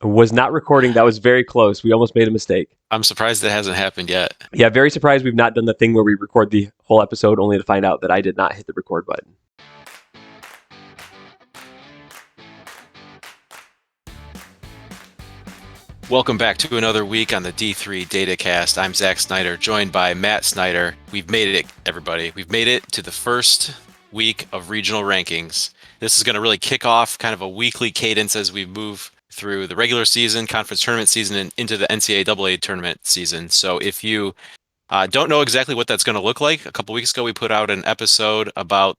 Was not recording. That was very close. We almost made a mistake. I'm surprised that hasn't happened yet. Yeah, very surprised we've not done the thing where we record the whole episode only to find out that I did not hit the record button. Welcome back to another week on the D3 Datacast. I'm Zach Snyder, joined by Matt Snyder. We've made it, everybody. We've made it to the first week of regional rankings. This is going to really kick off kind of a weekly cadence as we move through the regular season, conference tournament season, and into the NCAA tournament season. So if you don't know exactly what that's going to look like, a couple weeks ago we put out an episode about,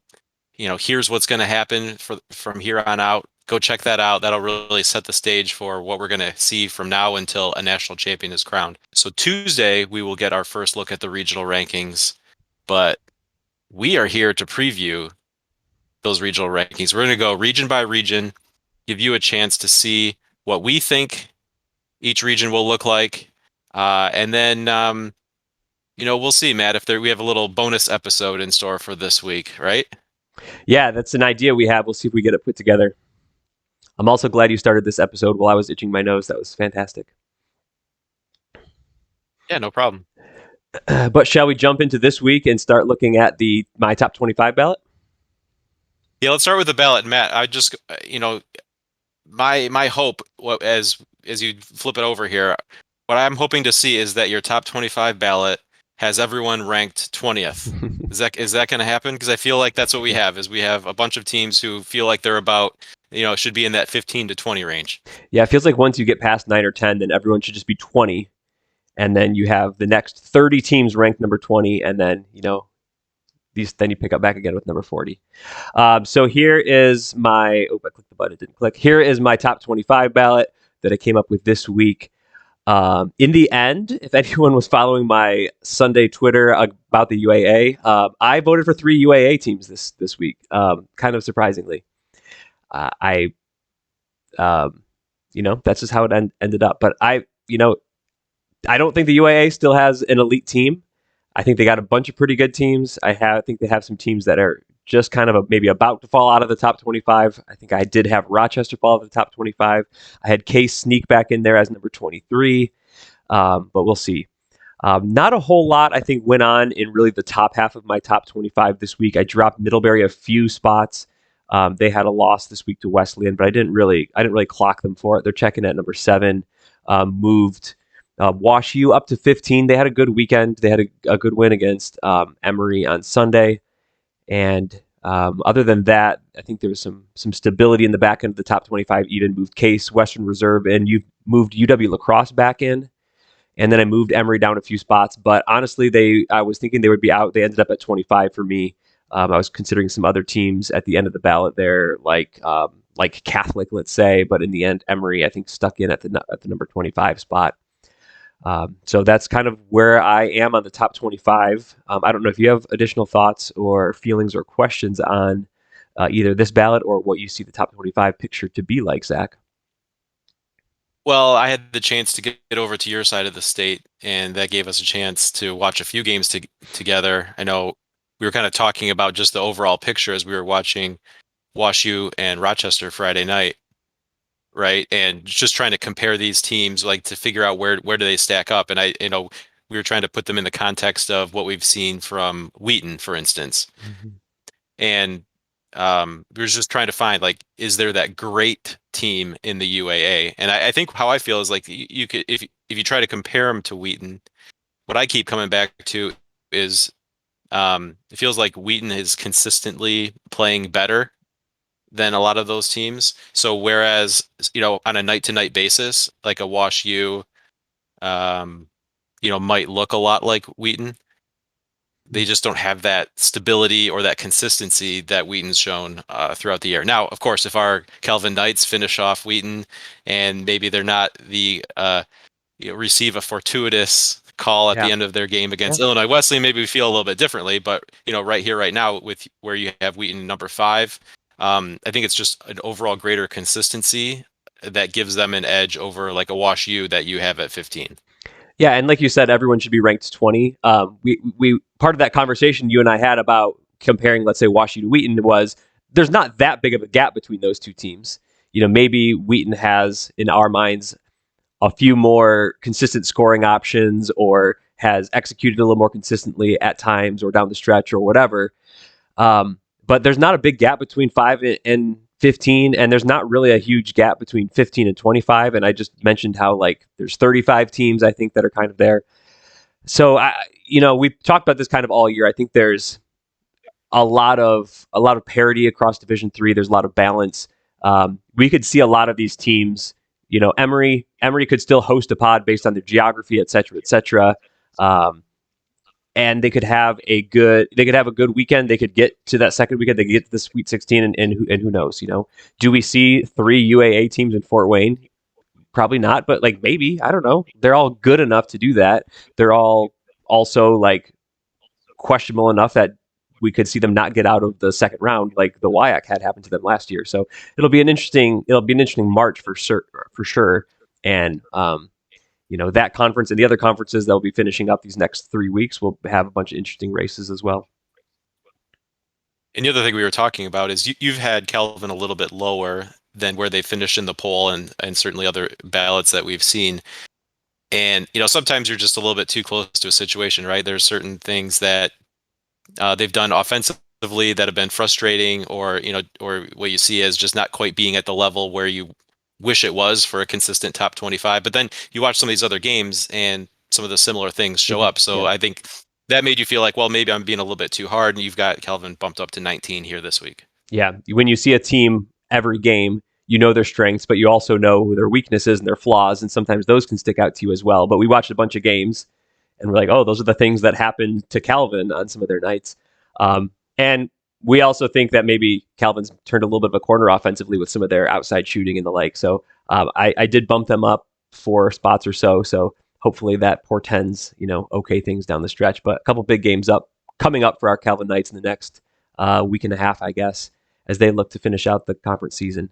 here's what's going to happen from here on out. Go check that out. That'll really set the stage for what we're going to see from now until a national champion is crowned. So Tuesday, we will get our first look at the regional rankings, but we are here to preview those regional rankings. We're going to go region by region, give you a chance to see what we think each region will look like. And then, we'll see, Matt, if we have a little bonus episode in store for this week, right? Yeah, that's an idea we have. We'll see if we get it put together. I'm also glad you started this episode while I was itching my nose. That was fantastic. Yeah, no problem. But shall we jump into this week and start looking at my top 25 ballot? Yeah, let's start with the ballot, Matt. I just, my hope, as you flip it over here, what I'm hoping to see is that your top 25 ballot has everyone ranked 20th. Is that going to happen? Because I feel like that's what we have a bunch of teams who feel like they're about, should be in that 15 to 20 range. Yeah, it feels like once you get past 9 or 10, then everyone should just be 20. And then you have the next 30 teams ranked number 20. And then, then you pick up back again with number 40. So here is I clicked the button, it didn't click. Here is my top 25 ballot that I came up with this week. In the end, if anyone was following my Sunday Twitter about the UAA, I voted for 3 UAA teams this week, kind of surprisingly. That's just how it ended up. But I don't think the UAA still has an elite team. I think they got a bunch of pretty good teams. I think they have some teams that are just kind of maybe about to fall out of the top 25. I think I did have Rochester fall out of the top 25. I had Case sneak back in there as number 23, but we'll see. Not a whole lot, I think, went on in really the top half of my top 25 this week. I dropped Middlebury a few spots. They had a loss this week to Wesleyan, but I didn't really clock them for it. They're checking at number 7. Moved Wash U up to 15. They had a good weekend. They had a good win against Emory on Sunday. And other than that, I think there was some stability in the back end of the top 25. Even moved Case, Western Reserve, and you moved UW Lacrosse back in. And then I moved Emory down a few spots. But honestly, I was thinking they would be out. They ended up at 25 for me. I was considering some other teams at the end of the ballot there, like Catholic, let's say. But in the end, Emory, I think, stuck in at the number 25 spot. So that's kind of where I am on the top 25. I don't know if you have additional thoughts or feelings or questions on either this ballot or what you see the top 25 picture to be like, Zach. Well, I had the chance to get over to your side of the state, and that gave us a chance to watch a few games together. I know we were kind of talking about just the overall picture as we were watching WashU and Rochester Friday night. Right. And just trying to compare these teams, like to figure out where do they stack up. And we were trying to put them in the context of what we've seen from Wheaton, for instance. Mm-hmm. And we were just trying to find, like, is there that great team in the UAA? And I think how I feel is like you could, if you try to compare them to Wheaton, what I keep coming back to is it feels like Wheaton is consistently playing better than a lot of those teams. So whereas, on a night-to-night basis, like a Wash U, might look a lot like Wheaton, they just don't have that stability or that consistency that Wheaton's shown throughout the year. Now, of course, if our Calvin Knights finish off Wheaton and maybe they're not receive a fortuitous call at the end of their game against Illinois Wesleyan, maybe we feel a little bit differently. But, right here, right now, with where you have Wheaton number 5, I think it's just an overall greater consistency that gives them an edge over like a Wash U that you have at 15. Yeah, and like you said, everyone should be ranked 20. We part of that conversation you and I had about comparing, let's say, Wash U to Wheaton was there's not that big of a gap between those two teams. maybe Wheaton has in our minds a few more consistent scoring options or has executed a little more consistently at times or down the stretch or whatever. But there's not a big gap between 5 and 15, and there's not really a huge gap between 15 and 25. And I just mentioned how like there's 35 teams I think that are kind of there. So we've talked about this kind of all year. I think there's a lot of parity across Division III. There's a lot of balance. We could see a lot of these teams. Emory could still host a pod based on their geography, et cetera, et cetera. And they could have a good weekend. They could get to that second weekend. They could get to the Sweet 16, and who knows? Do we see 3 UAA teams in Fort Wayne? Probably not, but like maybe, I don't know. They're all good enough to do that. They're all also like questionable enough that we could see them not get out of the second round, like the WIAC had happened to them last year. So it'll be an interesting March for sure. And that conference and the other conferences that will be finishing up these next 3 weeks will have a bunch of interesting races as well. And the other thing we were talking about is you've had Calvin a little bit lower than where they finished in the poll and certainly other ballots that we've seen. And, sometimes you're just a little bit too close to a situation, right? There's certain things that they've done offensively that have been frustrating, or what you see as just not quite being at the level where you wish it was for a consistent top 25. But then you watch some of these other games and some of the similar things show up. So yeah. I think that made you feel like, well, maybe I'm being a little bit too hard, and you've got Calvin bumped up to 19 here this week. Yeah. When you see a team every game, you know their strengths, but you also know their weaknesses and their flaws, and sometimes those can stick out to you as well. But we watched a bunch of games, and we're like, oh, those are the things that happened to Calvin on some of their nights. And we also think that maybe Calvin's turned a little bit of a corner offensively with some of their outside shooting and the like. So I did bump them up 4 spots or so. So hopefully that portends, okay things down the stretch. But a couple big games coming up for our Calvin Knights in the next week and a half, I guess, as they look to finish out the conference season.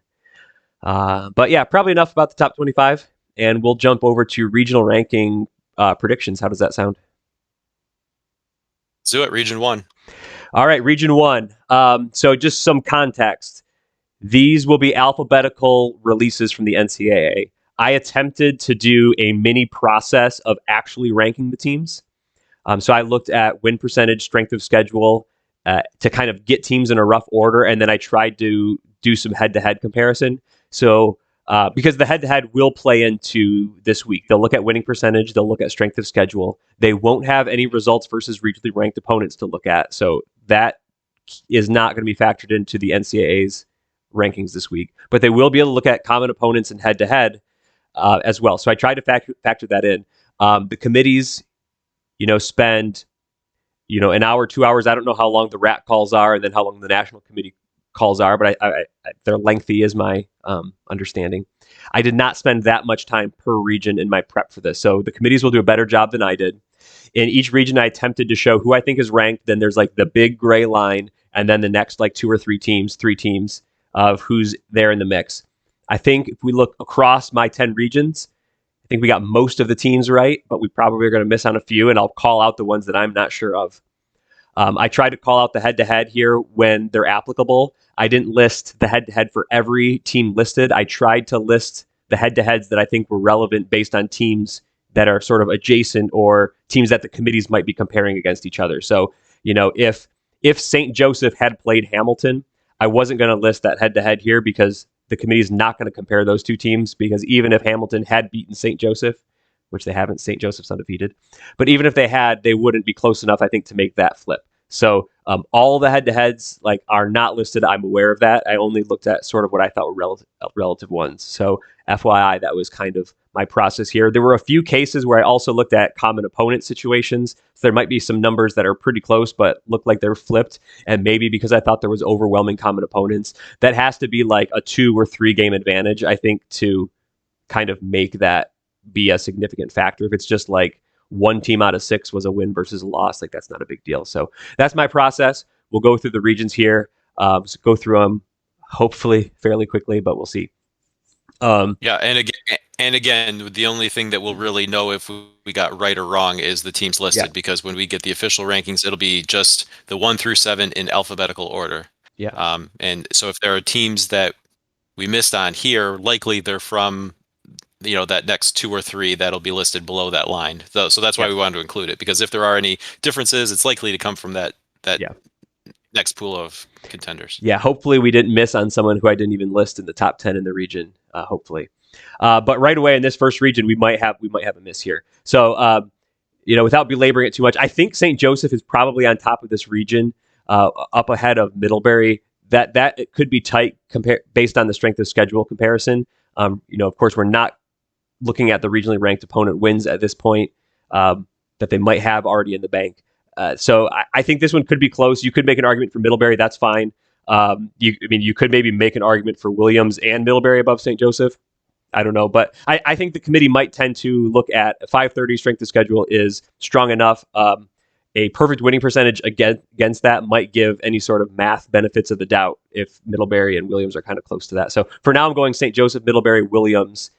But yeah, probably enough about the top 25, and we'll jump over to regional ranking predictions. How does that sound? Let's do it. Region 1. All right, Region 1. So just some context. These will be alphabetical releases from the NCAA. I attempted to do a mini process of actually ranking the teams. So I looked at win percentage, strength of schedule, to kind of get teams in a rough order, and then I tried to do some head-to-head comparison. So because the head-to-head will play into this week. They'll look at winning percentage. They'll look at strength of schedule. They won't have any results versus regionally ranked opponents to look at. So that is not going to be factored into the NCAA's rankings this week. But they will be able to look at common opponents and head-to-head as well. So I tried to factor that in. The committees, spend, an hour, 2 hours. I don't know how long the RAC calls are and then how long the national committee calls are, but they're lengthy is my understanding. I did not spend that much time per region in my prep for this. So the committees will do a better job than I did. In each region, I attempted to show who I think is ranked. Then there's like the big gray line, and then the next like 2 or 3 teams of who's there in the mix. I think if we look across my 10 regions, I think we got most of the teams right, but we probably are going to miss on a few, and I'll call out the ones that I'm not sure of. I tried to call out the head-to-head here when they're applicable. I didn't list the head-to-head for every team listed. I tried to list the head-to-heads that I think were relevant based on teams that are sort of adjacent or teams that the committees might be comparing against each other. So, if St. Joseph had played Hamilton, I wasn't going to list that head-to-head here because the committee is not going to compare those two teams, because even if Hamilton had beaten St. Joseph, which they haven't, St. Joseph's undefeated, but even if they had, they wouldn't be close enough, I think, to make that flip. So all the head-to-heads are not listed. I'm aware of that. I only looked at sort of what I thought were relative ones. So FYI, that was kind of my process here. There were a few cases where I also looked at common opponent situations. So there might be some numbers that are pretty close, but look like they're flipped. And maybe because I thought there was overwhelming common opponents, that has to be like a 2 or 3 game advantage, I think, to kind of make that be a significant factor. If it's just like 1 team out of 6 was a win versus a loss, like that's not a big deal. So that's my process. We'll go through the regions here, go through them hopefully fairly quickly, but we'll see. Yeah, and again, the only thing that we'll really know if we got right or wrong is the teams listed, because when we get the official rankings, it'll be just the 1 through 7 in alphabetical order. Yeah. And so if there are teams that we missed on here, likely they're from that next 2 or 3 that'll be listed below that line. So that's why Yeah. we wanted to include it, because if there are any differences, it's likely to come from that Yeah. next pool of contenders. Yeah. Hopefully we didn't miss on someone who I didn't even list in the top 10 in the region. Hopefully. But right away in this first region, we might have a miss here. So, without belaboring it too much, I think St. Joseph is probably on top of this region, up ahead of Middlebury. That it could be tight based on the strength of schedule comparison. Of course, we're not looking at the regionally ranked opponent wins at this point, that they might have already in the bank. So I think this one could be close. You could make an argument for Middlebury. That's fine. You could maybe make an argument for Williams and Middlebury above St. Joseph. I don't know, but I think the committee might tend to look at 530 strength of schedule is strong enough. A perfect winning percentage against that might give any sort of math benefits of the doubt if Middlebury and Williams are kind of close to that. So for now, I'm going St. Joseph, Middlebury, Williams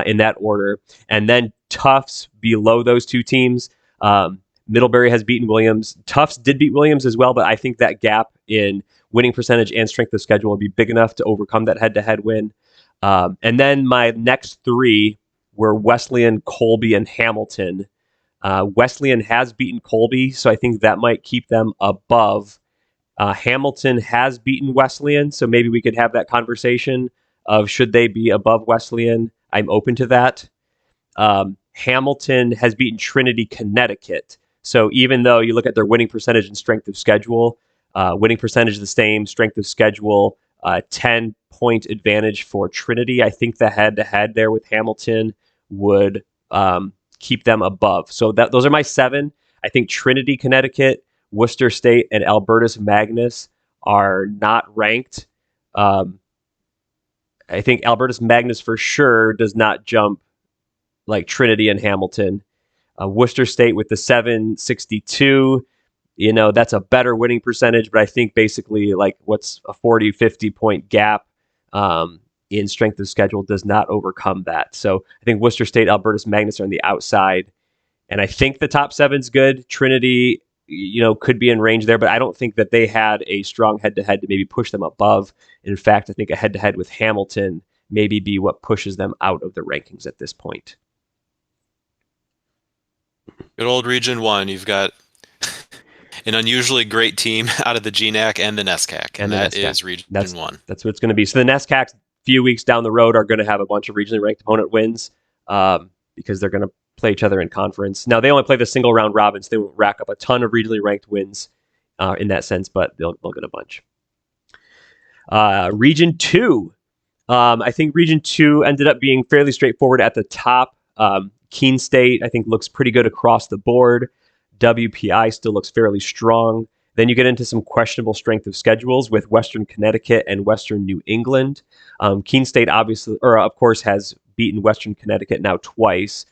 in that order. And then Tufts below those two teams. Middlebury has beaten Williams. Tufts did beat Williams as well, but I think that gap in winning percentage and strength of schedule will be big enough to overcome that head-to-head win. And then my next 3 were Wesleyan, Colby, and Hamilton. Wesleyan has beaten Colby, so I think that might keep them above. Hamilton has beaten Wesleyan, so maybe we could have that conversation of should they be above Wesleyan. I'm open to that. Hamilton has beaten Trinity, Connecticut. So even though you look at their winning percentage and strength of schedule, winning percentage is the same, strength of schedule, 10-point advantage for Trinity. I think the head-to-head there with Hamilton would keep them above. So those are my 7. I think Trinity, Connecticut, Worcester State, and Albertus Magnus are not ranked. I think Albertus Magnus for sure does not jump like Trinity and Hamilton. Worcester State with the 762, that's a better winning percentage, but I think basically like what's a 40, 50 point gap in strength of schedule does not overcome that. So I think Worcester State, Albertus Magnus are on the outside. And I think the top 7's good. Trinity, could be in range there, but I don't think that they had a strong head-to-head to maybe push them above. In fact, I think a head-to-head with Hamilton maybe be what pushes them out of the rankings at this point. Good old Region 1, you've got an unusually great team out of the GNAC and the NESCAC, and that is Region 1. That's what it's going to be. So the NESCAC, a few weeks down the road, are going to have a bunch of regionally ranked opponent wins because they're going to play each other in conference. Now, they only play the single round robins. They won't rack up a ton of regionally ranked wins in that sense, but they'll get a bunch. Region 2. I think Region 2 ended up being fairly straightforward at the top. Keene State, I think, looks pretty good across the board. WPI still looks fairly strong. Then you get into some questionable strength of schedules with Western Connecticut and Western New England. Keene State, of course, has beaten Western Connecticut now twice.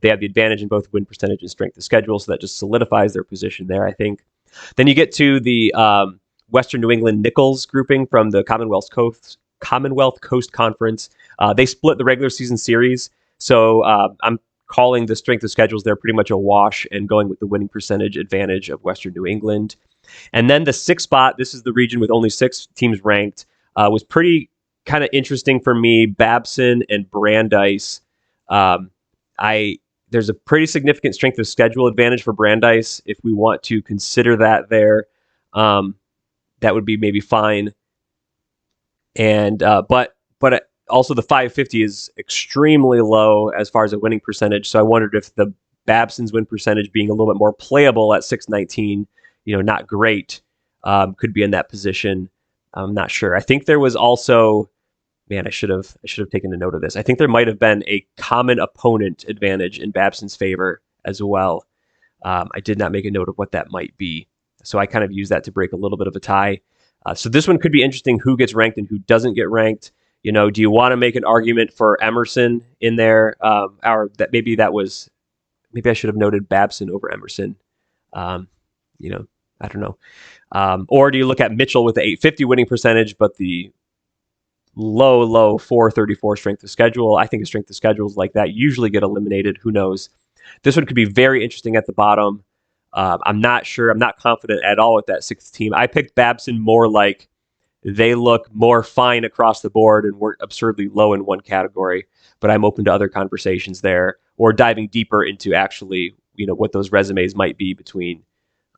They have the advantage in both win percentage and strength of schedule, so that just solidifies their position there, I think. Then you get to the Western New England Nichols grouping from the Commonwealth Coast Conference. They split the regular season series, so I'm calling the strength of schedules there pretty much a wash and going with the winning percentage advantage of Western New England. And then the 6th spot, this is the region with only 6 teams ranked, was pretty kind of interesting for me. Babson and Brandeis. There's a pretty significant strength of schedule advantage for Brandeis. If we want to consider that there, that would be maybe fine. And but also the 550 is extremely low as far as a winning percentage. So I wondered if the Babson's win percentage being a little bit more playable at 619, not great, could be in that position. I'm not sure. I think there was also, I should have taken a note of this. I think there might have been a common opponent advantage in Babson's favor as well. I did not make a note of what that might be. So I kind of use that to break a little bit of a tie. So this one could be interesting, who gets ranked and who doesn't get ranked. Do you want to make an argument for Emerson in there? Or that maybe I should have noted Babson over Emerson. I don't know. Or do you look at Mitchell with the 850 winning percentage, but the low 434 strength of schedule? I think strength of schedules like that usually get eliminated. Who knows? This one could be very interesting at the bottom. I'm not sure. I'm not confident at all with that 6th team. I picked Babson more like they look more fine across the board and weren't absurdly low in one category. But I'm open to other conversations there, or diving deeper into actually, what those resumes might be between,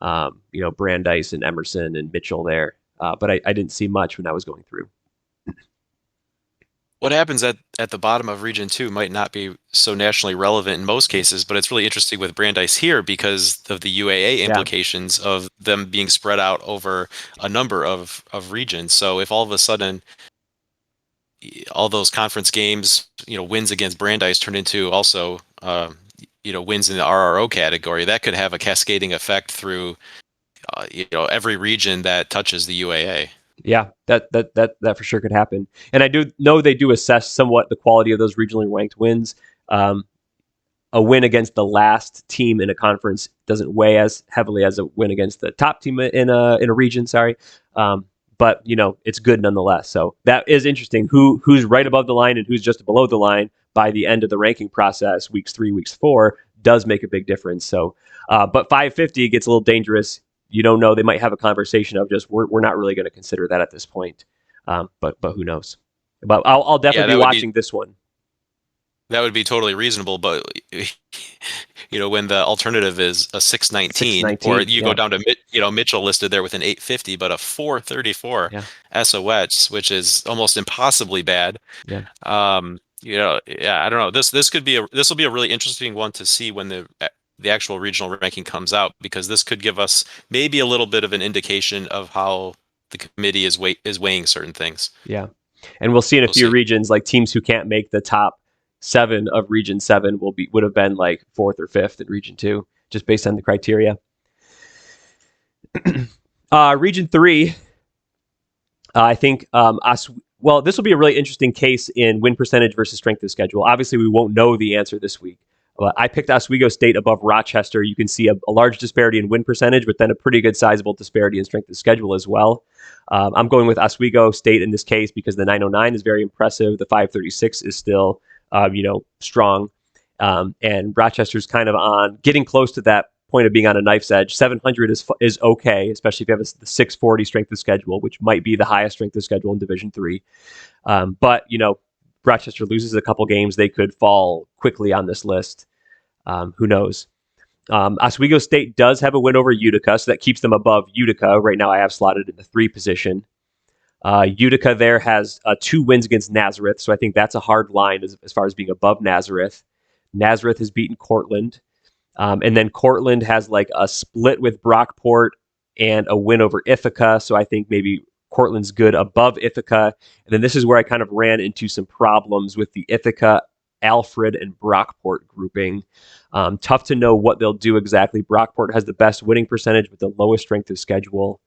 Brandeis and Emerson and Mitchell there. But I didn't see much when I was going through. What happens at the bottom of Region 2 might not be so nationally relevant in most cases, but it's really interesting with Brandeis here because of the UAA implications of them being spread out over a number of regions. So if all of a sudden all those conference games, wins against Brandeis turn into also, wins in the RRO category, that could have a cascading effect through, every region that touches the UAA. Yeah, that for sure could happen. And I do know they do assess somewhat the quality of those regionally ranked wins. A win against the last team in a conference doesn't weigh as heavily as a win against the top team in a region. Sorry, but it's good nonetheless. So that is interesting. Who's right above the line and who's just below the line by the end of the ranking process, weeks 3, weeks 4, does make a big difference. So, but 550 gets a little dangerous. You don't know. They might have a conversation of just we're not really going to consider that at this point. But who knows? But I'll definitely be watching this one. That would be totally reasonable, but when the alternative is a 619, or you go down to Mitchell listed there with an 850, but a 434 SOH, which is almost impossibly bad. Yeah. I don't know. This will be a really interesting one to see when the actual regional ranking comes out, because this could give us maybe a little bit of an indication of how the committee is weighing certain things. Yeah. And we'll see in a few regions, like teams who can't make the top 7 of Region 7 would have been like 4th or 5th in Region 2, just based on the criteria. Region 3, I think this will be a really interesting case in win percentage versus strength of schedule. Obviously, we won't know the answer this week. I picked Oswego State above Rochester. You can see a large disparity in win percentage, but then a pretty good sizable disparity in strength of schedule as well. I'm going with Oswego State in this case because the 909 is very impressive. The 536 is still, strong. And Rochester's kind of on getting close to that point of being on a knife's edge. 700 is okay, especially if you have the 640 strength of schedule, which might be the highest strength of schedule in Division III. But Rochester loses a couple games, they could fall quickly on this list. Who knows? Oswego State does have a win over Utica, so that keeps them above Utica. Right now I have slotted in the 3 position. Utica there has 2 wins against Nazareth, so I think that's a hard line as far as being above Nazareth. Nazareth has beaten Cortland. And then Cortland has like a split with Brockport and a win over Ithaca, so I think maybe Cortland's good above Ithaca. And then this is where I kind of ran into some problems with the Ithaca, Alfred, and Brockport grouping. Tough to know what they'll do exactly. Brockport has the best winning percentage with the lowest strength of schedule.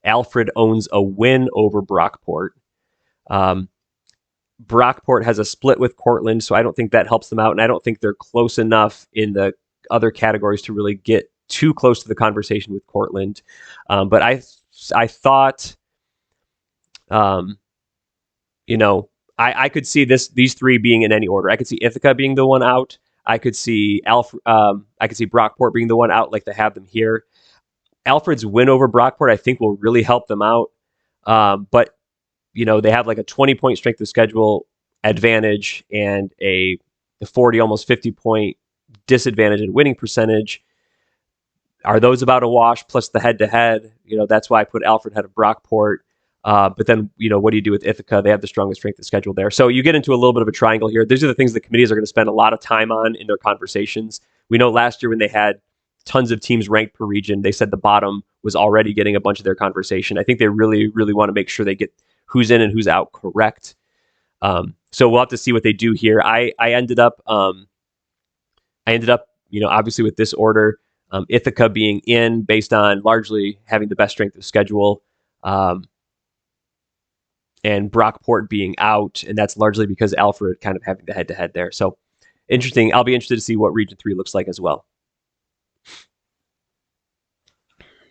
Alfred owns a win over Brockport. Brockport has a split with Cortland, so I don't think that helps them out, and I don't think they're close enough in the other categories to really get too close to the conversation with Cortland. But I thought, I could see these 3 being in any order. I could see Ithaca being the one out. I could see Brockport being the one out, like they have them here. Alfred's win over Brockport, I think, will really help them out. But they have like a 20-point strength of schedule advantage and a 40, almost 50-point disadvantage in winning percentage. Are those about a wash? Plus the head-to-head, that's why I put Alfred ahead of Brockport. But then, what do you do with Ithaca? They have the strongest strength of schedule there. So you get into a little bit of a triangle here. These are the things the committees are going to spend a lot of time on in their conversations. We know last year when they had tons of teams ranked per region, they said the bottom was already getting a bunch of their conversation. I think they really, really want to make sure they get who's in and who's out correct. So we'll have to see what they do here. I ended up, obviously with this order, Ithaca being in based on largely having the best strength of schedule. And Brockport being out, and that's largely because Alfred kind of having the head-to-head there. So interesting. I'll be interested to see what Region 3 looks like as well.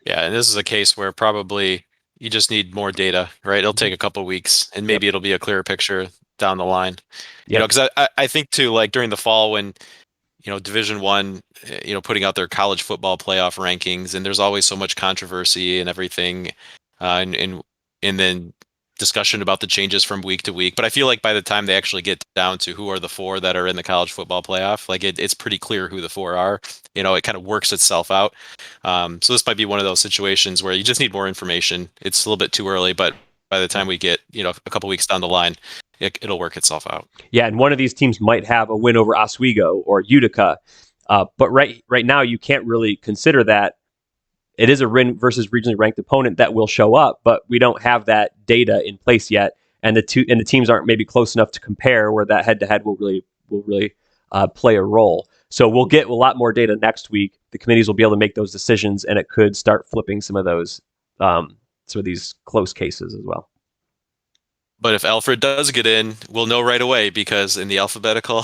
Yeah, and this is a case where probably you just need more data, right? It'll take a couple of weeks, and maybe it'll be a clearer picture down the line. Because I think too, like during the fall when Division I, putting out their college football playoff rankings, and there's always so much controversy and everything, and then discussion about the changes from week to week. But I feel like by the time they actually get down to who are the 4 that are in the college football playoff, like it's pretty clear who the 4 are. It kind of works itself out. So this might be one of those situations where you just need more information. It's a little bit too early, but by the time we get, a couple weeks down the line, it'll work itself out. Yeah, and one of these teams might have a win over Oswego or Utica. But right now, you can't really consider that. It is a win versus regionally ranked opponent that will show up, but we don't have that data in place yet, and the teams aren't maybe close enough to compare where that head-to-head will really play a role. So we'll get a lot more data next week. The committees will be able to make those decisions, and it could start flipping some of these close cases as well. But if Alfred does get in, we'll know right away, because in the alphabetical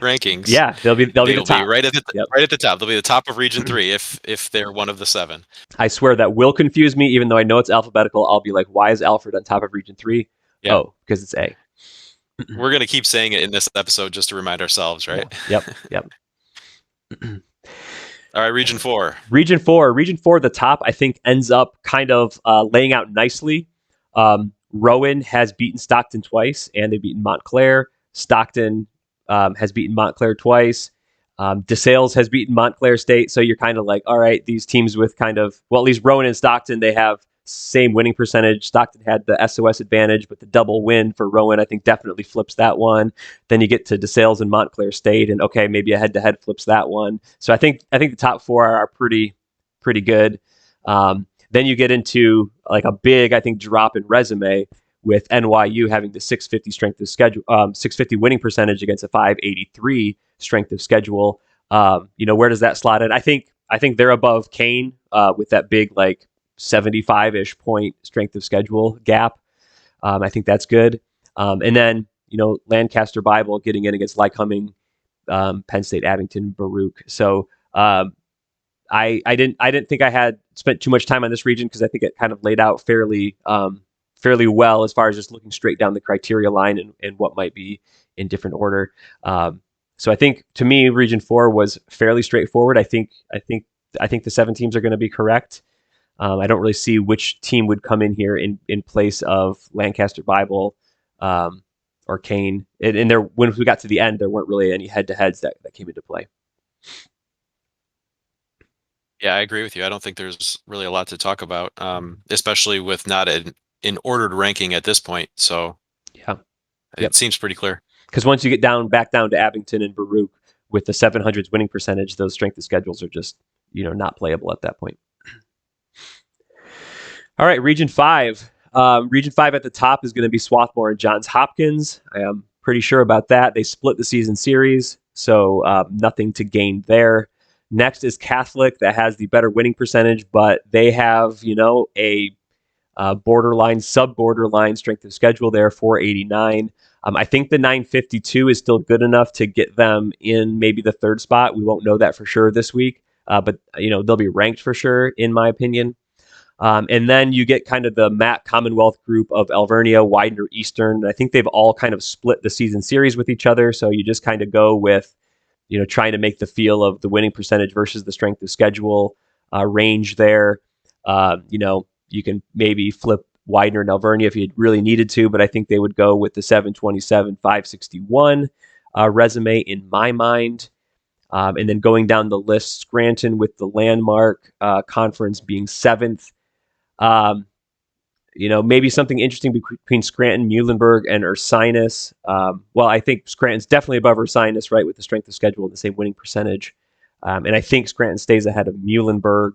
rankings, they'll be the top. Be right at the top. They'll be the top of Region 3 if they're one of the 7. I swear that will confuse me, even though I know it's alphabetical. I'll be like, why is Alfred on top of Region 3? Yep. Oh, because it's A. We're going to keep saying it in this episode just to remind ourselves, right? Yep. All right, Region 4. Region 4, the top, I think, ends up kind of laying out nicely. Rowan has beaten Stockton twice, and they've beaten Montclair. Stockton has beaten Montclair twice. DeSales has beaten Montclair State. So you're kind of like, all right, these teams with kind of, well, at least Rowan and Stockton, they have same winning percentage. Stockton had the SOS advantage, but the double win for Rowan, I think, definitely flips that one. Then you get to DeSales and Montclair State, and okay, maybe a head-to-head flips that one. So I think the top 4 are pretty good. Then you get into like a big, I think, drop in resume with NYU having the 650 strength of schedule, 650 winning percentage against a 583 strength of schedule. Where does that slot in? I think they're above Kane with that big like 75-ish point strength of schedule gap. I think that's good. And then Lancaster Bible getting in against Lycoming, Penn State, Abington, Baruch. So I didn't think I had spent too much time on this region because I think it kind of laid out fairly well as far as just looking straight down the criteria line and what might be in different order. So I think to me, Region 4 was fairly straightforward. I think the 7 teams are going to be correct. I don't really see which team would come in here in place of Lancaster Bible or Kane. And there, when we got to the end, there weren't really any head-to-heads that came into play. Yeah, I agree with you. I don't think there's really a lot to talk about, especially with not an ordered ranking at this point. So yeah, it seems pretty clear. Because once you get back down to Abington and Baruch with the 700s winning percentage, those strength of schedules are just not playable at that point. All right, Region 5. Region 5 at the top is going to be Swarthmore and Johns Hopkins. I am pretty sure about that. They split the season series, so nothing to gain there. Next is Catholic, that has the better winning percentage, but they have, a borderline, sub-borderline strength of schedule there, 489. I think the 952 is still good enough to get them in maybe the 3rd spot. We won't know that for sure this week, but they'll be ranked for sure, in my opinion. And then you get kind of the MAC Commonwealth group of Alvernia, Widener, Eastern. I think they've all kind of split the season series with each other, so you just kind of go with trying to make the feel of the winning percentage versus the strength of schedule range there. You can maybe flip Widener and Alvernia if you really needed to, but I think they would go with the 727, 561 resume in my mind. And then going down the list, Scranton with the landmark conference being 7th. Maybe something interesting between Scranton, Muhlenberg, and Ursinus. I think Scranton's definitely above Ursinus, right, with the strength of schedule and the same winning percentage. And I think Scranton stays ahead of Muhlenberg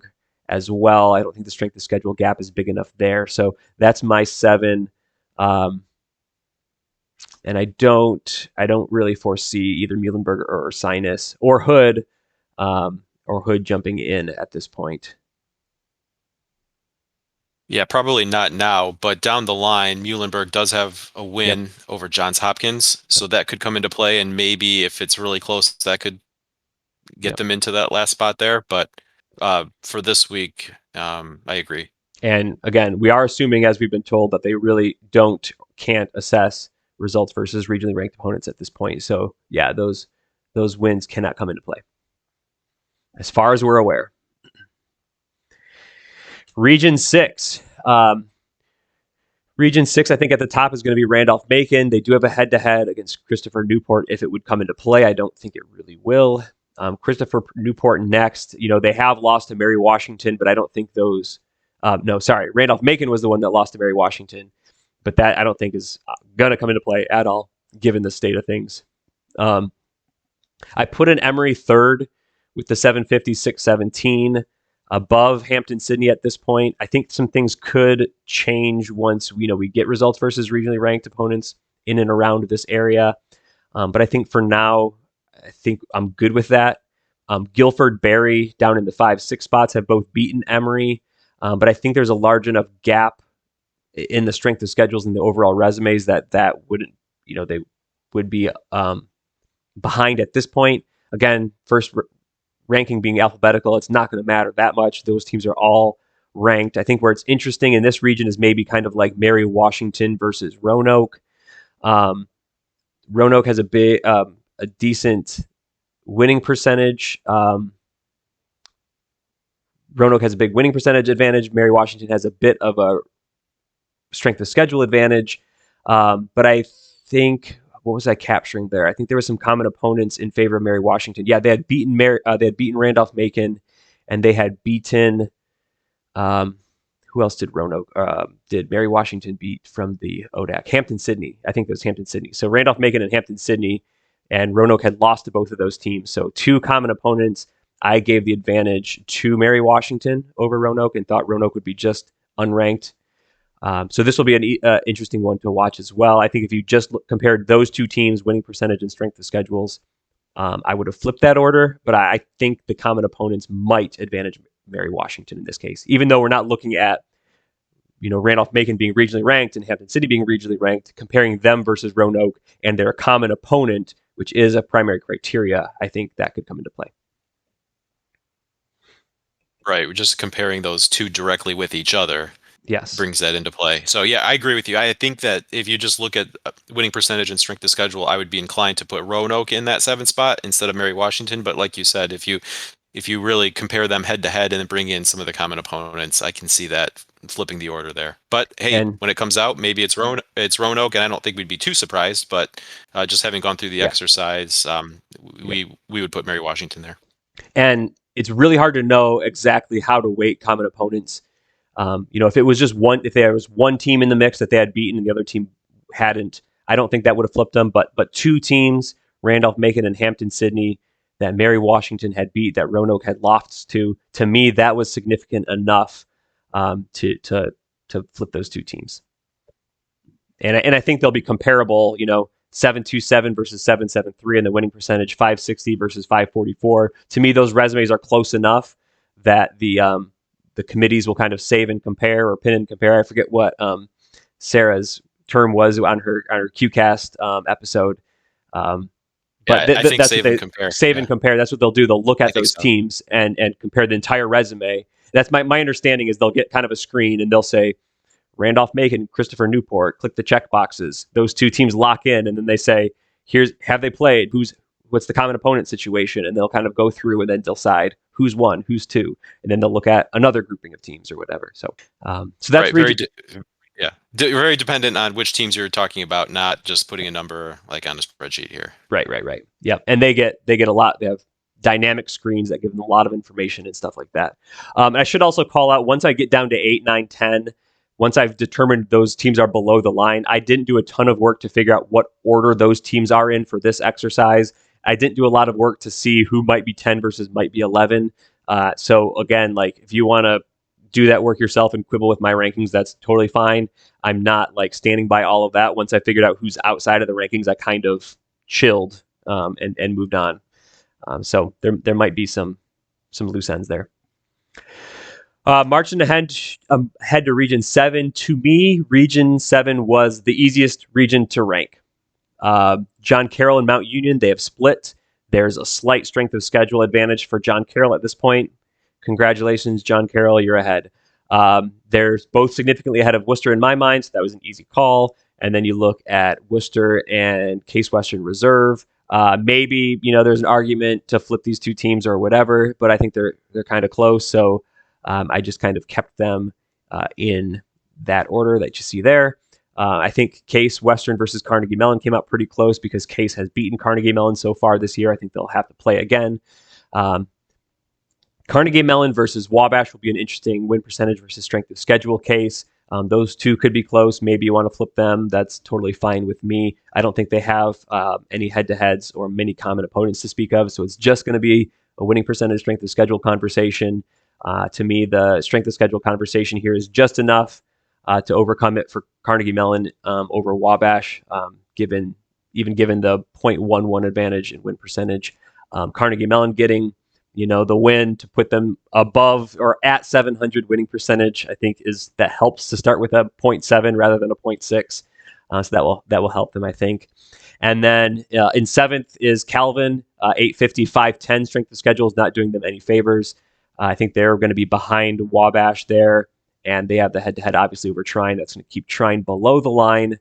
as well. I don't think the strength of schedule gap is big enough there. So that's my 7. And I don't really foresee either Muhlenberg or Ursinus or Hood jumping in at this point. Yeah, probably not now, but down the line, Muhlenberg does have a win over Johns Hopkins, so that could come into play, and maybe if it's really close, that could get them into that last spot there. But for this week, I agree. And again, we are assuming, as we've been told, that they really can't assess results versus regionally ranked opponents at this point. So yeah, those wins cannot come into play, as far as we're aware. Region 6. Region 6, I think at the top is going to be Randolph-Macon. They do have a head-to-head against Christopher Newport if it would come into play. I don't think it really will. Christopher Newport next. They have lost to Mary Washington, but I don't think those... Randolph-Macon was the one that lost to Mary Washington, but that I don't think is going to come into play at all, given the state of things. I put in Emory third with the 750-617. Above Hampton-Sydney at this point. I think some things could change once we get results versus regionally ranked opponents in and around this area. But I think for now, I think I'm good with that. Guilford, Barry down in the 5-6 spots have both beaten Emory. But I think there's a large enough gap in the strength of schedules and the overall resumes that wouldn't, they would be behind at this point. Again, first ranking being alphabetical, it's not going to matter that much. Those teams are all ranked. I think where it's interesting in this region is maybe kind of like Mary Washington versus Roanoke. Roanoke has a decent winning percentage. Roanoke has a big winning percentage advantage. Mary Washington has a bit of a strength of schedule advantage. But I think, what was I capturing there? I think there were some common opponents in favor of Mary Washington. Yeah, they had beaten Randolph-Macon, and they had beaten. Who else did Roanoke? Did Mary Washington beat from the ODAC? Hampton-Sydney. I think it was Hampton-Sydney. So Randolph-Macon and Hampton-Sydney, and Roanoke had lost to both of those teams. So two common opponents. I gave the advantage to Mary Washington over Roanoke and thought Roanoke would be just unranked. So this will be an interesting one to watch as well. I think if you just compared those two teams' winning percentage and strength of schedules, I would have flipped that order. But I think the common opponents might advantage Mary Washington in this case, even though we're not looking at Randolph-Macon being regionally ranked and Hampton-Sydney being regionally ranked, comparing them versus Roanoke and their common opponent, which is a primary criteria. I think that could come into play. Right, we're just comparing those two directly with each other. Yes. Brings that into play. So yeah, I agree with you. I think that if you just look at winning percentage and strength of schedule, I would be inclined to put Roanoke in that 7th spot instead of Mary Washington. But like you said, if you really compare them head to head and then bring in some of the common opponents, I can see that flipping the order there. But hey, when it comes out, maybe it's Roanoke, and I don't think we'd be too surprised. But just having gone through the exercise, we would put Mary Washington there. And it's really hard to know exactly how to weight common opponents. If it was just if there was one team in the mix that they had beaten and the other team hadn't, I don't think that would have flipped them. But two teams, Randolph-Macon and Hampton-Sydney, that Mary Washington had beat, that Roanoke had lost to me, that was significant enough to flip those two teams. And I think they'll be comparable. 727 versus 773 in the winning percentage, 560 versus 544. To me, those resumes are close enough that the committees will kind of save and compare or pin and compare. I forget what Sarah's term was on her QCast episode. But I think save and compare. Save and compare. That's what they'll do. They'll look at those teams and compare the entire resume. That's my understanding is they'll get kind of a screen and they'll say Randolph-Macon, Christopher Newport, click the check boxes. Those two teams lock in, and then they say, have they played? What's the common opponent situation? And they'll kind of go through and then decide who's one, who's two, and then they'll look at another grouping of teams or whatever. So that's right, very dependent on which teams you're talking about, not just putting a number like on a spreadsheet here. Right. Yep. And they get a lot. They have dynamic screens that give them a lot of information and stuff like that. I should also call out, once I get down to 8, 9, 10, once I've determined those teams are below the line, I didn't do a ton of work to figure out what order those teams are in for this exercise. I didn't do a lot of work to see who might be 10 versus might be 11. So again, if you want to do that work yourself and quibble with my rankings, that's totally fine. I'm not standing by all of that. Once I figured out who's outside of the rankings, I kind of chilled and moved on. So there might be some loose ends there. Marching ahead to Region 7. To me, Region 7 was the easiest region to rank. John Carroll and Mount Union, they have split. There's a slight strength of schedule advantage for John Carroll at this point. Congratulations, John Carroll, you're ahead. They're both significantly ahead of Worcester in my mind, so that was an easy call. And then you look at Worcester and Case Western Reserve. Maybe there's an argument to flip these two teams or whatever, but I think they're kind of close. So I just kind of kept them in that order that you see there. I think Case Western versus Carnegie Mellon came out pretty close because Case has beaten Carnegie Mellon so far this year. I think they'll have to play again. Carnegie Mellon versus Wabash will be an interesting win percentage versus strength of schedule case. Those two could be close. Maybe you want to flip them. That's totally fine with me. I don't think they have any head-to-heads or many common opponents to speak of, so it's just going to be a winning percentage strength of schedule conversation. To me, the strength of schedule conversation here is just enough to overcome it for Carnegie Mellon over Wabash, given the 0.11 advantage in win percentage. Carnegie Mellon getting the win to put them above or at 700 winning percentage, I think that helps to start with a 0.7 rather than a 0.6. So that will help them, I think. And then in seventh is Calvin, 850, 510 strength of schedule is not doing them any favors. I think they're going to be behind Wabash there, and they have the head-to-head obviously over Trine. That's going to keep Trine below the line,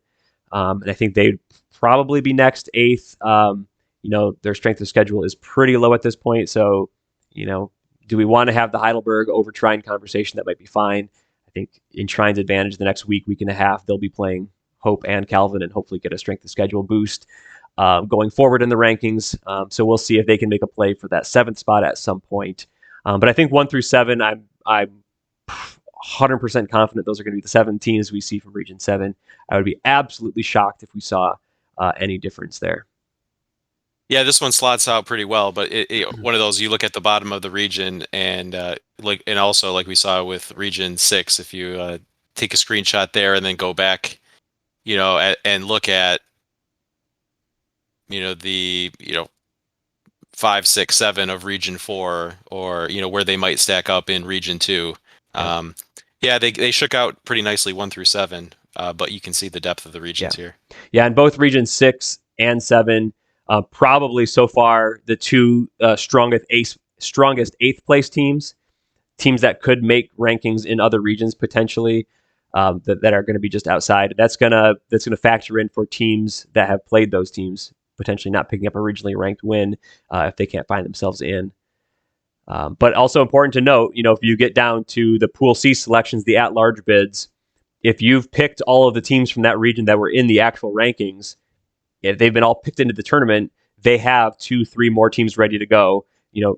and I think they'd probably be next, eighth. Their strength of schedule is pretty low at this point, so do we want to have the Heidelberg over Trine conversation? That might be fine. I think in Trine's advantage the next week and a half, they'll be playing Hope and Calvin and hopefully get a strength of schedule boost going forward in the rankings. So we'll see if they can make a play for that seventh spot at some point. But I think 1 through 7, I'm 100% confident those are going to be the 7 teams we see from Region 7. I would be absolutely shocked if we saw any difference there. Yeah, this one slots out pretty well, but one of those you look at the bottom of the region and also like we saw with Region 6, if you take a screenshot there and then go back, and look at the 5, 6, 7 of Region 4, or where they might stack up in Region 2. They shook out pretty nicely 1 through 7, but you can see the depth of the regions here. Yeah, in both Region 6 and 7. Probably so far the two strongest eighth place teams that could make rankings in other regions potentially that are going to be just outside. That's gonna factor in for teams that have played those teams potentially not picking up a regionally ranked win if they can't find themselves in. But also important to note, if you get down to the Pool C selections, the at-large bids, if you've picked all of the teams from that region that were in the actual rankings, if they've been all picked into the tournament, they have 2-3 more teams ready to go.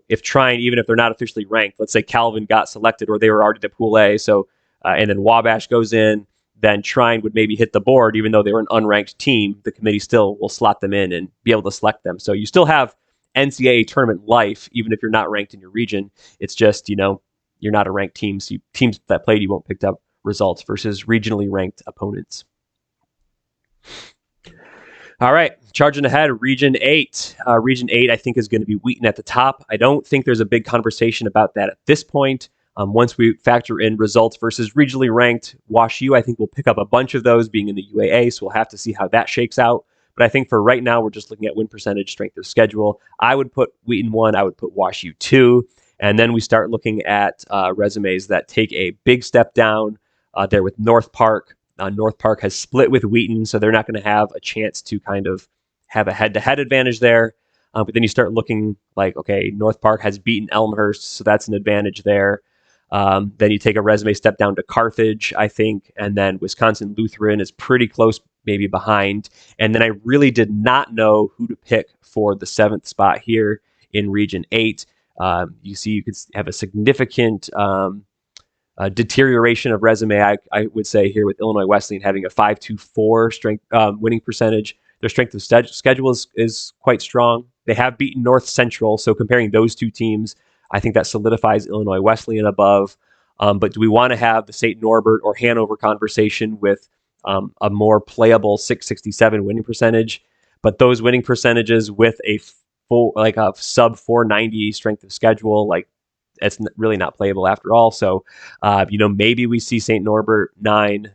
If Trine, even if they're not officially ranked, let's say Calvin got selected or they were already to Pool A, so and then Wabash goes in, then Trine would maybe hit the board, even though they were an unranked team. The committee still will slot them in and be able to select them. So you still have NCAA tournament life, even if you're not ranked in your region. It's just you're not a ranked team, so teams that played you won't pick up results versus regionally ranked opponents. All right, charging ahead, Region 8. Region 8, I think, is going to be Wheaton at the top. I don't think there's a big conversation about that at this point. Once we factor in results versus regionally ranked, Wash U, I think we'll pick up a bunch of those being in the UAA, so we'll have to see how that shakes out. But I think for right now, we're just looking at win percentage, strength of schedule. I would put Wheaton 1, I would put Wash U 2, and then we start looking at resumes that take a big step down there with North Park. North Park has split with Wheaton, so they're not going to have a chance to kind of have a head-to-head advantage there. But then you start looking like, okay, North Park has beaten Elmhurst, so that's an advantage there. Then you take a resume step down to Carthage, I think, and then Wisconsin Lutheran is pretty close, maybe behind. And then I really did not know who to pick for the 7th spot here in Region 8. You could have a significant deterioration of resume, I would say, here with Illinois Wesleyan having a 5.24 strength winning percentage. Their strength of schedule is quite strong. They have beaten North Central, so comparing those two teams, I think that solidifies Illinois Wesleyan above. But do we want to have the St. Norbert or Hanover conversation with a more playable 667 winning percentage? But those winning percentages with a a sub 490 strength of schedule, it's really not playable after all. So, maybe we see St. Norbert 7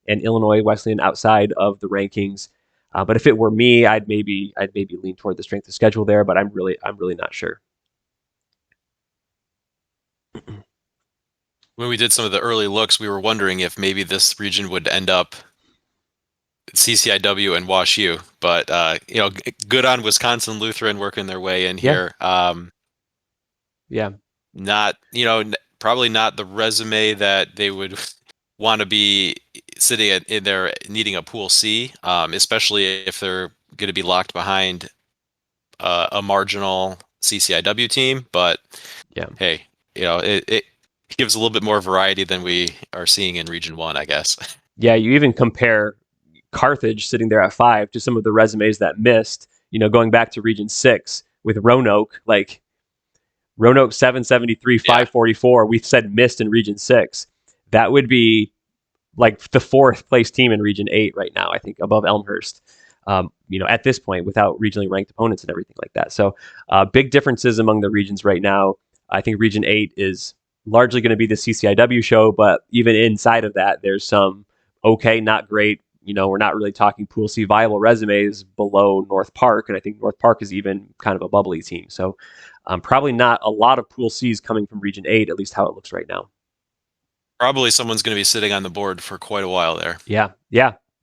and Illinois Wesleyan outside of the rankings. But if it were me, I'd maybe lean toward the strength of schedule there, but I'm really not sure. When we did some of the early looks, we were wondering if maybe this region would end up CCIW and Wash U, but good on Wisconsin Lutheran working their way in here. Yeah. Not, probably not the resume that they would want to be sitting in there needing a pool C, especially if they're going to be locked behind a marginal CCIW team. But Yeah. hey, it gives a little bit more variety than we are seeing in Region 1, I guess. Yeah, you even compare Carthage sitting there at 5 to some of the resumes that missed, going back to Region 6 with Roanoke, like Roanoke 773, Yeah. 544, we said missed in Region 6. That would be like the fourth place team in Region 8 right now, I think, above Elmhurst. At this point, without regionally ranked opponents and everything like that. So, big differences among the regions right now. I think Region 8 is largely going to be the CCIW show, but even inside of that, there's some okay, not great. We're not really talking Pool C viable resumes below North Park, and I think North Park is even kind of a bubbly team. So, probably not a lot of Pool Cs coming from Region 8, at least how it looks right now. Probably someone's going to be sitting on the board for quite a while there. Yeah.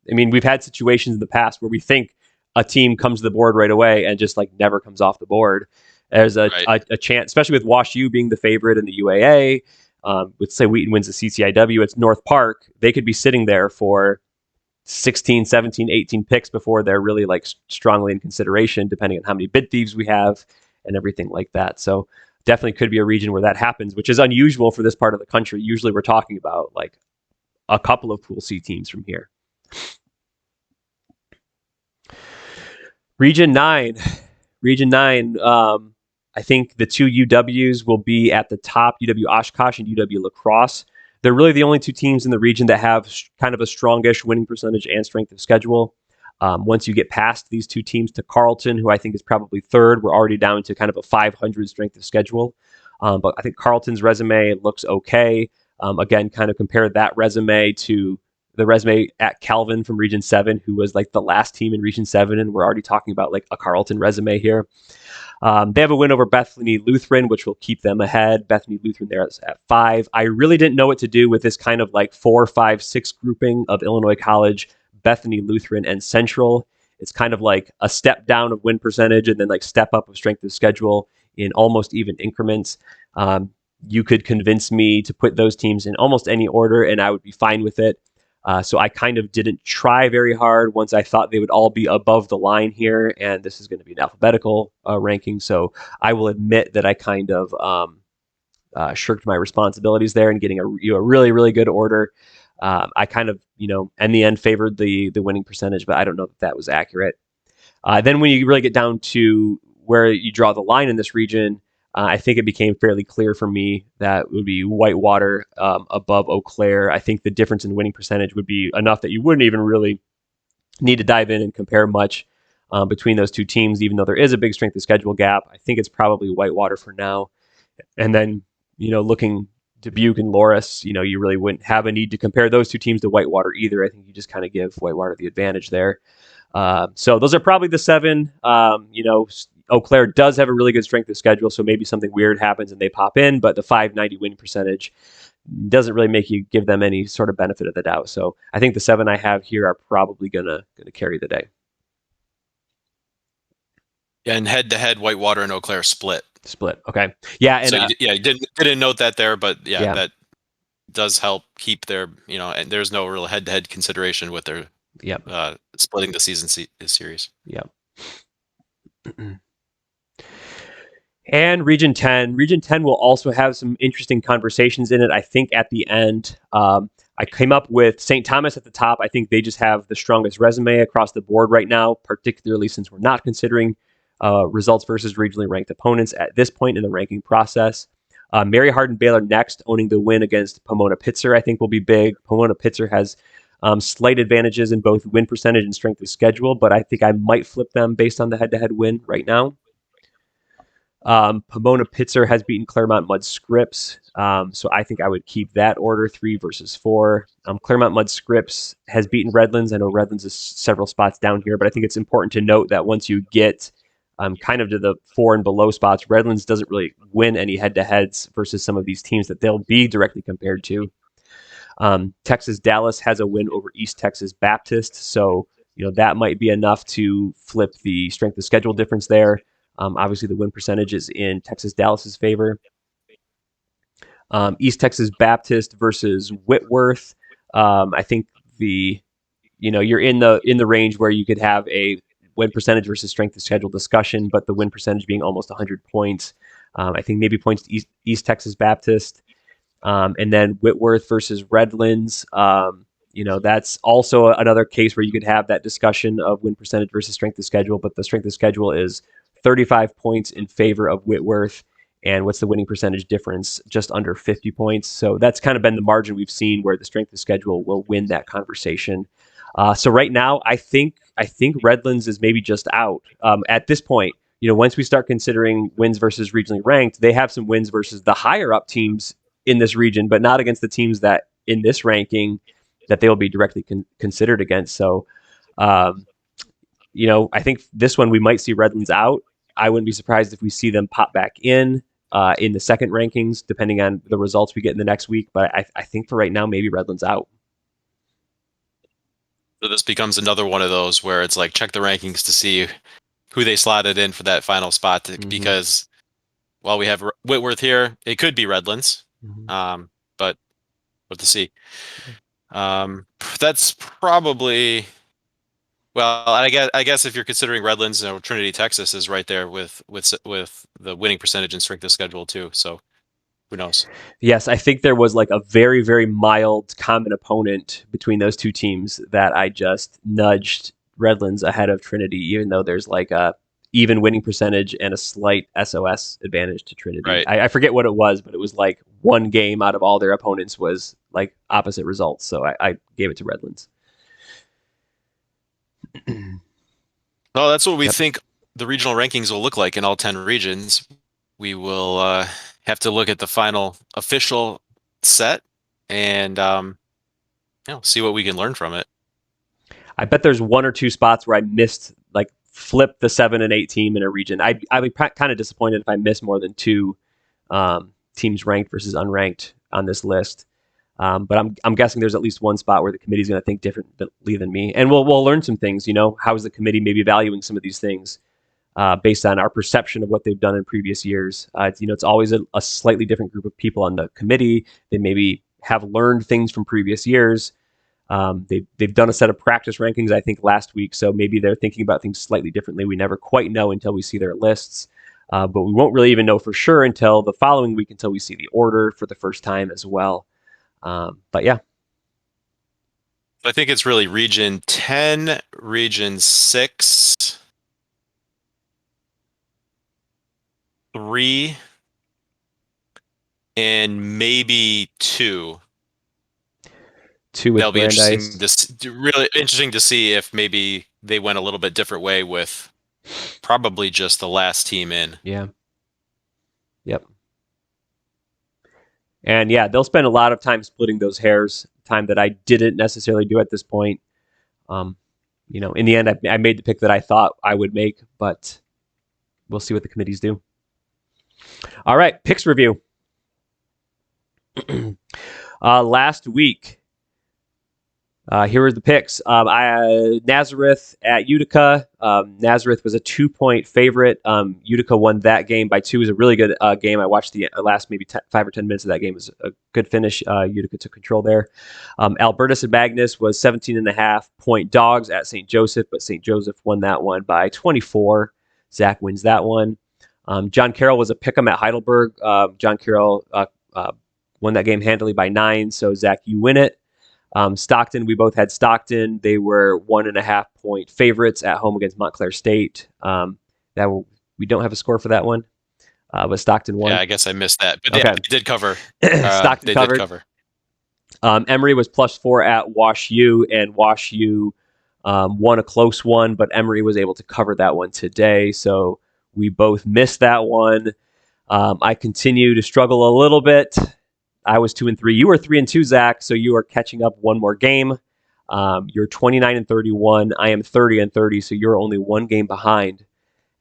I mean, we've had situations in the past where we think a team comes to the board right away and just like never comes off the board. There's a chance, especially with Wash U being the favorite in the UAA. Let's say Wheaton wins the CCIW, it's North Park. They could be sitting there for 16, 17, 18 picks before they're really like strongly in consideration, depending on how many bid thieves we have and everything like that. So definitely could be a region where that happens, which is unusual for this part of the country. Usually we're talking about like a couple of Pool C teams from here. Region 9. I think the two UWs will be at the top, UW Oshkosh and UW La Crosse. They're really the only two teams in the region that have kind of a strongish winning percentage and strength of schedule. Once you get past these two teams to Carleton, who I think is probably third, we're already down to kind of a 500 strength of schedule. But I think Carleton's resume looks okay. Again, kind of compare that resume to the resume at Calvin from Region 7, who was like the last team in Region 7, and we're already talking about like a Carleton resume here. They have a win over Bethany Lutheran, which will keep them ahead. Bethany Lutheran there at 5. I really didn't know what to do with this kind of like 4, 5, 6 grouping of Illinois College, Bethany Lutheran, and Central. It's kind of like a step down of win percentage and then like step up of strength of schedule in almost even increments. You could convince me to put those teams in almost any order, and I would be fine with it. So I kind of didn't try very hard once I thought they would all be above the line here, and this is going to be an alphabetical ranking. So I will admit that I kind of shirked my responsibilities there in getting a really, really good order. I kind of, in the end favored the winning percentage, but I don't know that was accurate. Then when you really get down to where you draw the line in this region, I think it became fairly clear for me that it would be Whitewater above Eau Claire. I think the difference in winning percentage would be enough that you wouldn't even really need to dive in and compare much between those two teams, even though there is a big strength of schedule gap. I think it's probably Whitewater for now. And then, looking Dubuque and Loras, you really wouldn't have a need to compare those two teams to Whitewater either. I think you just kind of give Whitewater the advantage there. So those are probably the 7. Eau Claire does have a really good strength of schedule, so maybe something weird happens and they pop in, but the 590 winning percentage doesn't really make you give them any sort of benefit of the doubt. So I think the 7 I have here are probably gonna carry the day. Yeah, and head-to-head, Whitewater and Eau Claire split. Okay. Yeah, and so you didn't note that there, but yeah, that does help keep their and there's no real head-to-head consideration with their splitting the season series. Yep. And Region 10 will also have some interesting conversations in it. I think at the end, I came up with St. Thomas at the top. I think they just have the strongest resume across the board right now, particularly since we're not considering results versus regionally ranked opponents at this point in the ranking process. Mary Hardin-Baylor next, owning the win against Pomona-Pitzer, I think will be big. Pomona-Pitzer has slight advantages in both win percentage and strength of schedule, but I think I might flip them based on the head-to-head win right now. Pomona-Pitzer has beaten Claremont Mudd Scripps, so I think I would keep that order 3 versus 4. Claremont Mudd Scripps has beaten Redlands. I know Redlands is several spots down here, but I think it's important to note that once you get kind of to the 4 and below spots, Redlands doesn't really win any head-to-heads versus some of these teams that they'll be directly compared to. Texas Dallas has a win over East Texas Baptist, so that might be enough to flip the strength of schedule difference there. Obviously, the win percentage is in Texas Dallas's favor. East Texas Baptist versus Whitworth. I think you're in the range where you could have a win percentage versus strength of schedule discussion, but the win percentage being almost 100 points. I think maybe points to East Texas Baptist, and then Whitworth versus Redlands. That's also another case where you could have that discussion of win percentage versus strength of schedule, but the strength of schedule is 35 points in favor of Whitworth. And what's the winning percentage difference? Just under 50 points. So that's kind of been the margin we've seen where the strength of schedule will win that conversation. So right now, I think Redlands is maybe just out at this point. Once we start considering wins versus regionally ranked, they have some wins versus the higher up teams in this region, but not against the teams that in this ranking that they will be directly considered against. So, I think this one we might see Redlands out. I wouldn't be surprised if we see them pop back in the second rankings, depending on the results we get in the next week. But I think for right now, maybe Redlands out. So this becomes another one of those where it's like check the rankings to see who they slotted in for that final spot, because while we have Whitworth here, it could be Redlands, but we'll have to see. That's probably, well, I guess if you're considering Redlands, Trinity, Texas is right there with the winning percentage and strength of schedule too. So who knows? Yes, I think there was like a very, very mild common opponent between those two teams that I just nudged Redlands ahead of Trinity, even though there's like a even winning percentage and a slight SOS advantage to Trinity. Right. I forget what it was, but it was like one game out of all their opponents was like opposite results. So I gave it to Redlands. Well, that's what we think the regional rankings will look like in all 10 regions. We will have to look at the final official set and see what we can learn from it. I bet there's one or two spots where I missed, like flip the 7 and 8 team in a region. I'd be kind of disappointed if I missed more than two teams ranked versus unranked on this list. But I'm guessing there's at least one spot where the committee's going to think differently than me, and we'll learn some things. How is the committee maybe valuing some of these things based on our perception of what they've done in previous years? It's always a slightly different group of people on the committee. They maybe have learned things from previous years. They've done a set of practice rankings, I think, last week, so maybe they're thinking about things slightly differently. We never quite know until we see their lists, but we won't really even know for sure until the following week, until we see the order for the first time as well. But yeah. I think it's really Region 10, Region 6, 3, and maybe 2. 2 with That'll be Brandeis. really interesting to see if maybe they went a little bit different way with probably just the last team in. Yeah. Yep. And yeah, they'll spend a lot of time splitting those hairs, time that I didn't necessarily do at this point. In the end, I made the pick that I thought I would make, but we'll see what the committees do. All right, picks review. Last week, here are the picks. Nazareth at Utica. Nazareth was a 2-point favorite. Utica won that game by 2. It was a really good game. I watched the last maybe 5 or 10 minutes of that game. It was a good finish. Utica took control there. Albertus and Magnus was 17.5-point dogs at St. Joseph, but St. Joseph won that one by 24. Zach wins that one. John Carroll was a pick'em at Heidelberg. John Carroll won that game handily by 9, so Zach, you win it. Stockton, we both had Stockton. They were 1.5-point favorites at home against Montclair State. We don't have a score for that one, but Stockton won. Yeah, I guess I missed that, but okay. They did cover. Stockton covered. Did cover. Emory was +4 at Wash U, and Wash U won a close one, but Emory was able to cover that one today, so we both missed that one. I continue to struggle a little bit. I was 2-3. You were 3-2, Zach. So you are catching up one more game. You're 29-31. I am 30-30. So you're only one game behind.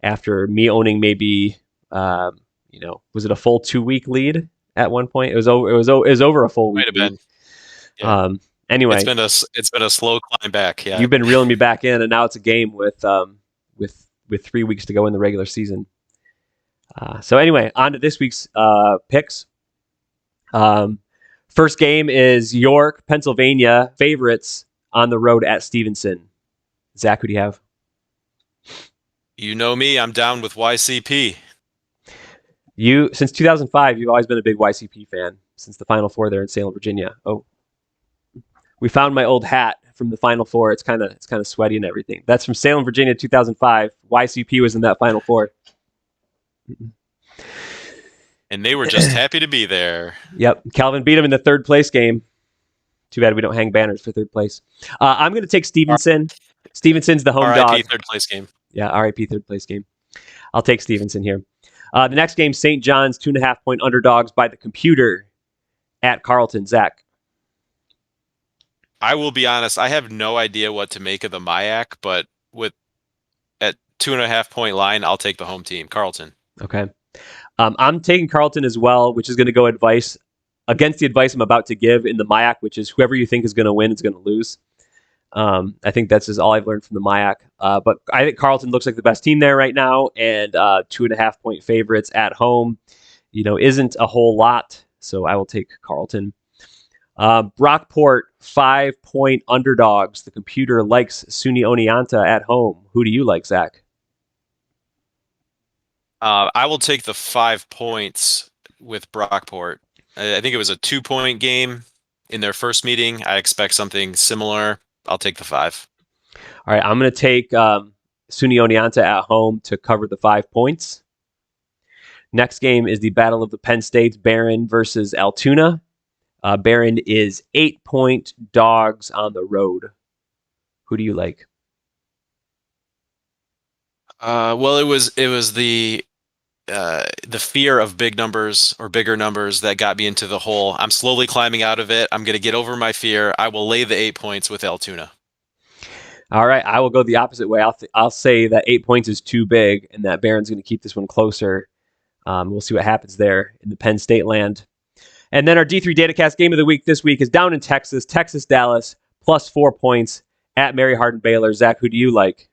After me owning maybe, was it a full 2-week lead at one point? It was over a full week. Might have been. Yeah. Anyway, it's been a slow climb back. Yeah, you've been reeling me back in, and now it's a game with 3 weeks to go in the regular season. So anyway, on to this week's picks. First game is York, Pennsylvania, favorites on the road at Stevenson. Zach, who do you have? You know me, I'm down with YCP. Since 2005, you've always been a big YCP fan. Since the Final Four there in Salem, Virginia. Oh, we found my old hat from the Final Four. It's kind of sweaty and everything. That's from Salem, Virginia, 2005. YCP was in that Final Four. And they were just happy to be there. Yep, Calvin beat him in the third place game. Too bad we don't hang banners for third place. I'm going to take Stevenson. Stevenson's the home dog. RIP third place game. Yeah, RIP third place game. I'll take Stevenson here. The next game, St. John's 2.5-point underdogs by the computer at Carleton. Zach. I will be honest, I have no idea what to make of the MIAC, but at 2.5-point line, I'll take the home team, Carleton. Okay. I'm taking Carleton as well, which is going to go against the advice I'm about to give in the MIAC, which is whoever you think is going to win is going to lose. I think that's just all I've learned from the MIAC. But I think Carleton looks like the best team there right now, and 2.5-point favorites at home, isn't a whole lot. So I will take Carleton. Brockport 5-point underdogs. The computer likes SUNY Oneonta at home. Who do you like, Zach? I will take the 5 points with Brockport. I think it was a 2-point game in their first meeting. I expect something similar. I'll take the 5. All right, I'm going to take SUNY Oneonta at home to cover the 5 points. Next game is the Battle of the Penn States, Behrend versus Altoona. Behrend is 8-point dogs on the road. Who do you like? Well, it was the fear of big numbers or bigger numbers that got me into the hole. I'm slowly climbing out of it. I'm going to get over my fear. I will lay the 8 points with Altoona. All right, I will go the opposite way. I'll say that 8 points is too big and that Behrend's going to keep this one closer. We'll see what happens there in the Penn State land. And then our D3 Datacast game of the week this week is down in Texas, Dallas, plus 4 points at Mary Hardin-Baylor. Zach, who do you like?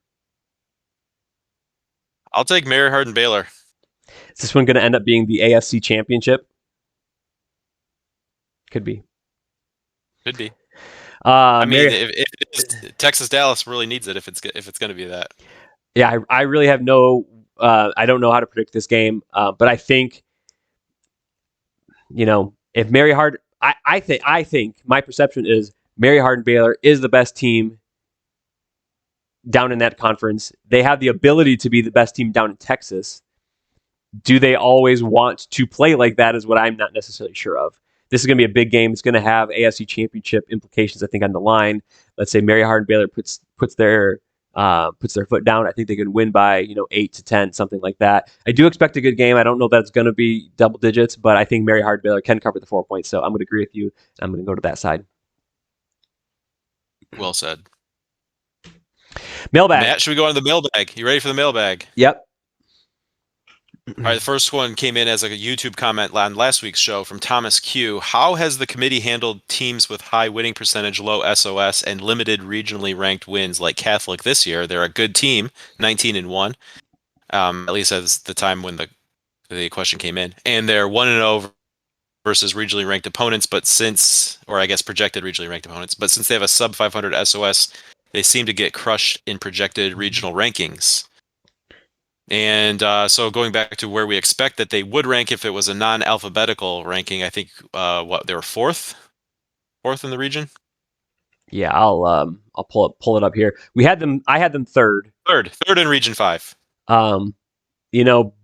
I'll take Mary Hardin-Baylor. Is this one going to end up being the AFC Championship? Could be. Could be. If Texas Dallas really needs it, if it's going to be that. Yeah, I really have no. I don't know how to predict this game, but I think, if Mary Hardin, I think my perception is Mary Hardin-Baylor is the best team down in that conference. They have the ability to be the best team down in Texas. Do they always want to play like that is what I'm not necessarily sure of. This is going to be a big game. It's going to have AFC Championship implications, I think, on the line. Let's say Mary Hardin-Baylor puts their foot down. I think they can win by 8-10, something like that. I do expect a good game. I don't know that it's going to be double digits, but I think Mary Hardin-Baylor can cover the 4 points. So I'm going to agree with you. I'm going to go to that side. Well said. Mailbag. Matt, should we go on to the mailbag? You ready for the mailbag? Yep. All right, the first one came in as a YouTube comment on last week's show from Thomas Q. How has the committee handled teams with high winning percentage, low SOS, and limited regionally ranked wins like Catholic this year? They're a good team, 19-1, at least as the time when the question came in. And they're 1-0 versus regionally ranked opponents, projected regionally ranked opponents. But since they have a sub 500 SOS, they seem to get crushed in projected regional rankings. And so going back to where we expect that they would rank if it was a non-alphabetical ranking, I think they were fourth in the region. Yeah, I'll pull it up here. I had them third in Region 5.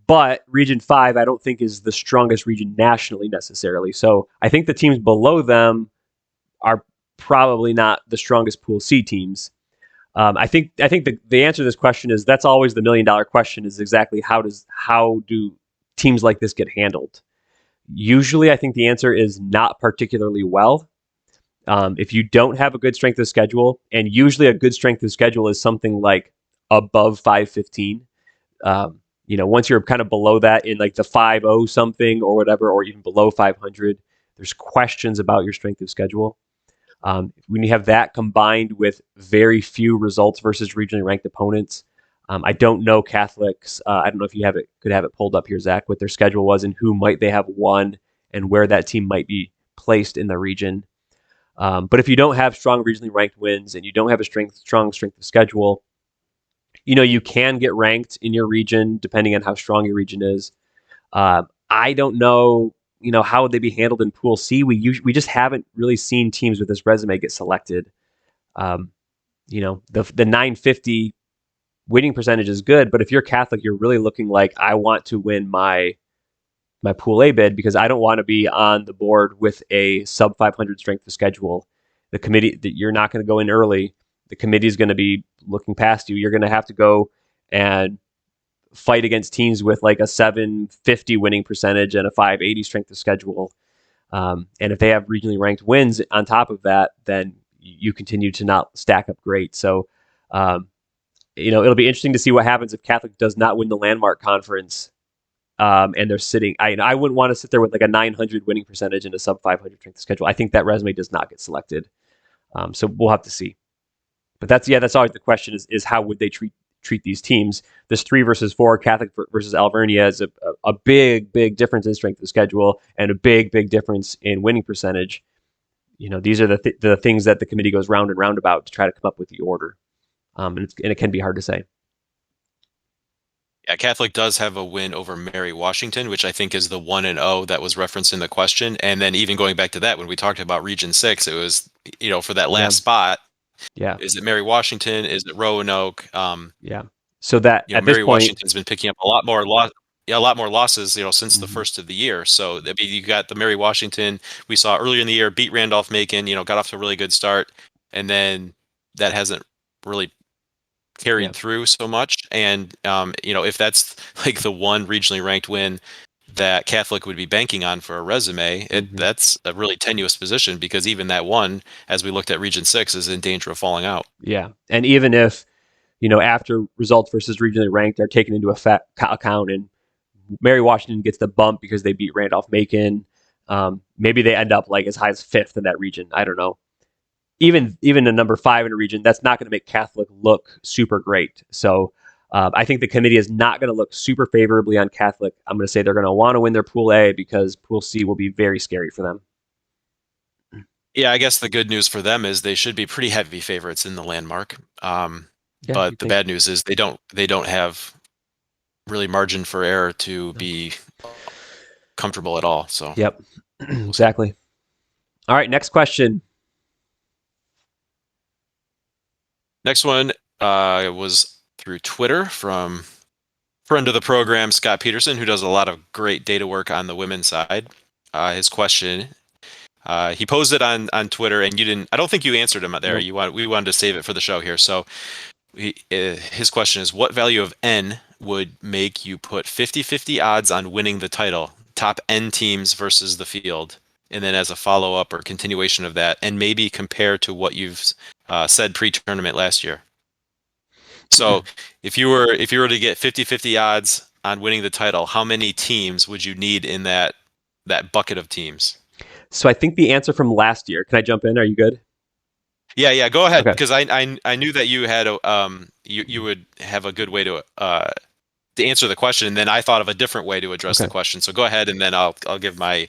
But Region 5 I don't think is the strongest region nationally necessarily. So I think the teams below them are probably not the strongest Pool C teams. I think the answer to this question is that's always the $1 million question is exactly how do teams like this get handled? Usually, I think the answer is not particularly well. If you don't have a good strength of schedule, and usually a good strength of schedule is something like above 515. Once you're kind of below that in like the 50 something or whatever, or even below 500, there's questions about your strength of schedule. When you have that combined with very few results versus regionally ranked opponents, I don't know Catholics. I don't know if you could have it pulled up here, Zach, what their schedule was and who might they have won and where that team might be placed in the region. But if you don't have strong regionally ranked wins and you don't have a strong strength of schedule, you can get ranked in your region depending on how strong your region is. I don't know, how would they be handled in Pool C? We just haven't really seen teams with this resume get selected. The 950 winning percentage is good, but if you're Catholic, you're really looking like, I want to win my Pool A bid because I don't want to be on the board with a sub 500 strength of schedule. The committee, that you're not going to go in early. The committee is going to be looking past you. You're going to have to go and fight against teams with like a 750 winning percentage and a 580 strength of schedule. And if they have regionally ranked wins on top of that, then you continue to not stack up great. So, it'll be interesting to see what happens if Catholic does not win the landmark conference. And they're sitting, I wouldn't want to sit there with like a 900 winning percentage and a sub 500 strength of schedule. I think that resume does not get selected. So we'll have to see. But that's always the question is how would they treat these teams? This 3 versus 4 Catholic versus Alvernia is a big difference in strength of schedule and a big difference in winning percentage. These are the things that the committee goes round and round about to try to come up with the order. And it can be hard to say. Yeah, Catholic does have a win over Mary Washington, which I think is the 1-0 that was referenced in the question. And then even going back to that, when we talked about Region 6, it was, for that last spot. Yeah. Is it Mary Washington? Is it Roanoke? Yeah. So that at this Mary point, Washington's been picking up a lot more losses, since the first of the year. So you got the Mary Washington we saw earlier in the year beat Randolph-Macon, got off to a really good start, and then that hasn't really carried through so much. And if that's like the one regionally ranked win that Catholic would be banking on for a resume, that's a really tenuous position because even that one, as we looked at Region 6, is in danger of falling out. Yeah. And even if, after results versus regionally ranked are taken into account and Mary Washington gets the bump because they beat Randolph-Macon, maybe they end up like as high as 5th in that region. I don't know. Even a number 5 in a region, that's not going to make Catholic look super great. So I think the committee is not going to look super favorably on Catholic. I'm going to say they're going to want to win their Pool A because Pool C will be very scary for them. Yeah, I guess the good news for them is they should be pretty heavy favorites in the landmark. But the bad news is they don't have really margin for error to be comfortable at all. So yep, exactly. All right, next question. Next one was through Twitter from friend of the program, Scott Peterson, who does a lot of great data work on the women's side. His question, he posed it on Twitter, and I don't think you answered him there. Nope. We wanted to save it for the show here. So his question is, what value of N would make you put 50-50 odds on winning the title, top N teams versus the field? And then as a follow-up or continuation of that, and maybe compare to what you've said pre-tournament last year. So if you were to get 50-50 odds on winning the title, how many teams would you need in that bucket of teams? So I think the answer from last year, can I jump in? Are you good? Yeah, go ahead. Because I knew that you had you would have a good way to answer the question, and then I thought of a different way to address the question. So go ahead, and then I'll give my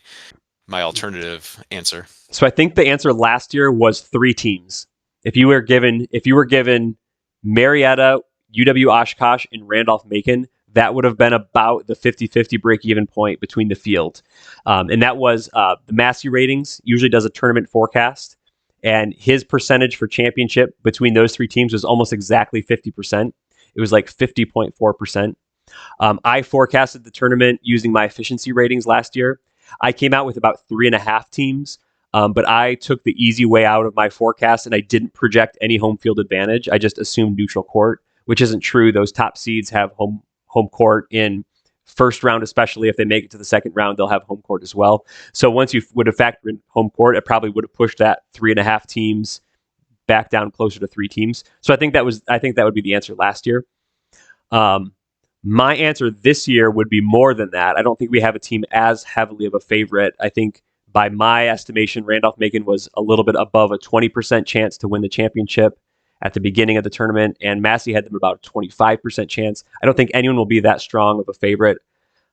alternative answer. So I think the answer last year was 3 teams. If you were given Marietta, UW-Oshkosh, and Randolph-Macon, that would have been about the 50-50 break-even point between the field. And that was the Massey Ratings usually does a tournament forecast, and his percentage for championship between those 3 teams was almost exactly 50%. It was like 50.4%. I forecasted the tournament using my efficiency ratings last year. I came out with about 3.5 teams, but I took the easy way out of my forecast and I didn't project any home field advantage. I just assumed neutral court, which isn't true. Those top seeds have home court in first round, especially if they make it to the second round, they'll have home court as well. So once you would have factored in home court, it probably would have pushed that 3.5 teams back down closer to 3 teams. So I think that would be the answer last year. My answer this year would be more than that. I don't think we have a team as heavily of a favorite. I think by my estimation, Randolph-Macon was a little bit above a 20% chance to win the championship at the beginning of the tournament, and Massey had them about a 25% chance. I don't think anyone will be that strong of a favorite.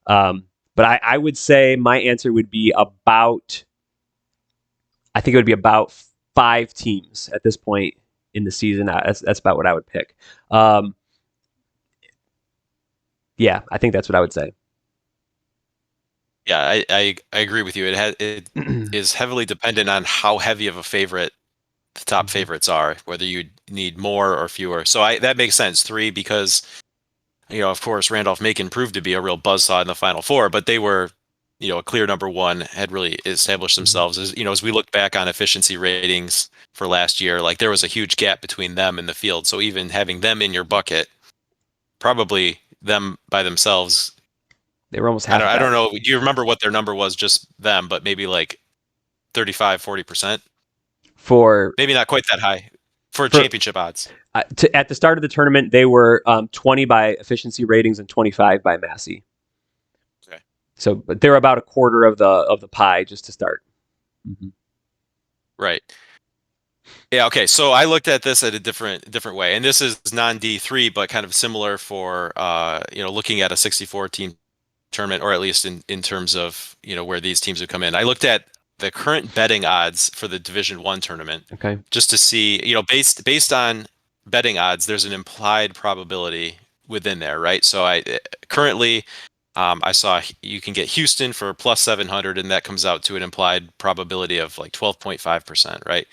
But I would say my answer would be about I think it would be about 5 teams at this point in the season. That's about what I would pick. Yeah, I think that's what I would say. Yeah, I agree with you. It is heavily dependent on how heavy of a favorite the top favorites are, whether you need more or fewer. So that makes sense. 3 because of course Randolph-Macon proved to be a real buzzsaw in the Final Four, but they were a clear number 1, had really established themselves as we look back on efficiency ratings for last year, like there was a huge gap between them and the field. So even having them in your bucket, probably them by themselves, they were almost half. I don't know. Do you remember what their number was, just them, but maybe like 35-40%? For maybe not quite that high for championship odds. At the start of the tournament, they were 20 by efficiency ratings and 25 by Massey. Okay. So, but they're about a quarter of the pie just to start. Mm-hmm. Right. Yeah. Okay. So I looked at this at a different way, and this is non D3, but kind of similar for looking at a 64 team tournament, or at least in terms of where these teams would come in. I looked at the current betting odds for the Division I tournament. Okay. Just to see, based on betting odds, there's an implied probability within there, right? So I currently I saw you can get Houston for plus 700, and that comes out to an implied probability of like 12.5%, right?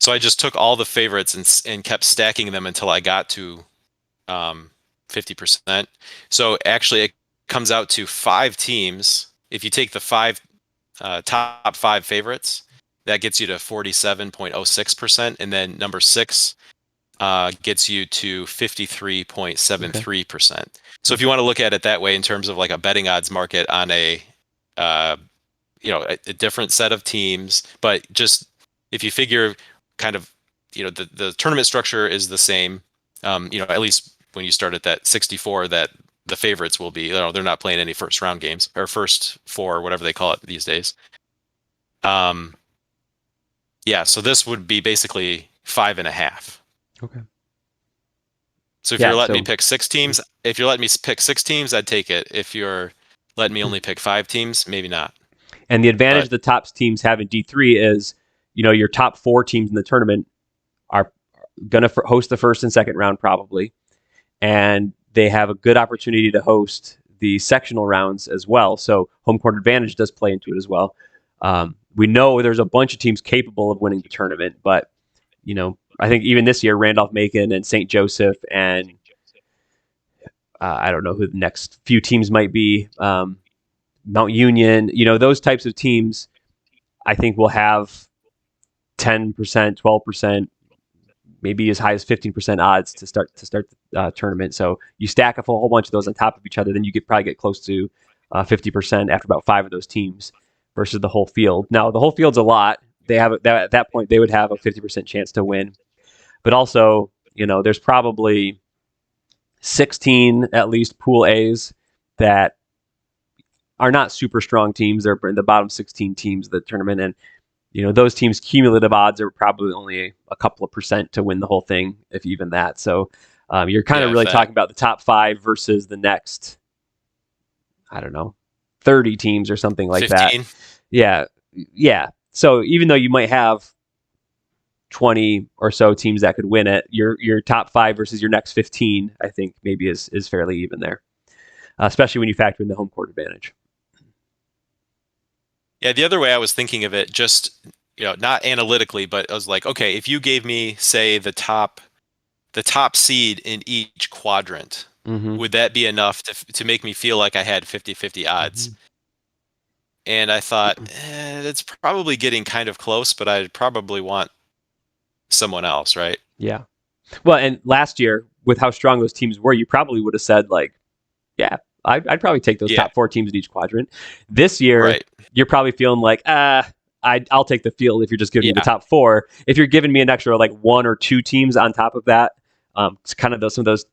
So I just took all the favorites and kept stacking them until I got to 50%. So actually, it comes out to 5 teams. If you take the top 5 favorites, that gets you to 47.06%, and then number 6 gets you to 53.73%. Okay. So if you want to look at it that way, in terms of like a betting odds market on a different set of teams, but just if you figure kind of the tournament structure is the same, at least when you start at that 64, that the favorites will be, they're not playing any first round games or first 4, whatever they call it these days. So this would be basically 5.5. Okay. So if you're letting me pick 6 teams, I'd take it. If you're letting me only pick 5 teams, maybe not. And the advantage of the top teams having D3 is, your top 4 teams in the tournament are going to host the first and second round probably, and they have a good opportunity to host the sectional rounds as well. So home court advantage does play into it as well. We know there's a bunch of teams capable of winning the tournament, but I think even this year, Randolph-Macon and St. Joseph and I don't know who the next few teams might be, Mount Union, those types of teams, I think will have 10%, 12%, maybe as high as 15% odds to start the tournament. So you stack a whole bunch of those on top of each other, then you could probably get close to 50% after about 5 of those teams versus the whole field. Now, the whole field's a lot. They have at that point they would have a 50% chance to win. But also, there's probably 16 at least pool A's that are not super strong teams. They're in the bottom 16 teams of the tournament, and those teams' cumulative odds are probably only a couple of percent to win the whole thing, if even that. So you're kind of really talking about the top 5 versus the next, I don't know, 30 teams or something like 15. That. Yeah. So even though you might have 20 or so teams that could win it, your top 5 versus your next 15, I think maybe is fairly even there, especially when you factor in the home court advantage. Yeah, the other way I was thinking of it, just not analytically, but I was like, okay, if you gave me, say, the top seed in each quadrant, would that be enough to make me feel like I had 50-50 odds? And I thought, it's probably getting kind of close, but I'd probably want someone else, right? Yeah. Well, and last year, with how strong those teams were, you probably would have said, like, yeah, I'd probably take those top 4 teams in each quadrant. This year, you're probably feeling like, I'll take the field if you're just giving me the top 4. If you're giving me an extra, like, 1 or 2 teams on top of that, it's kind of some of those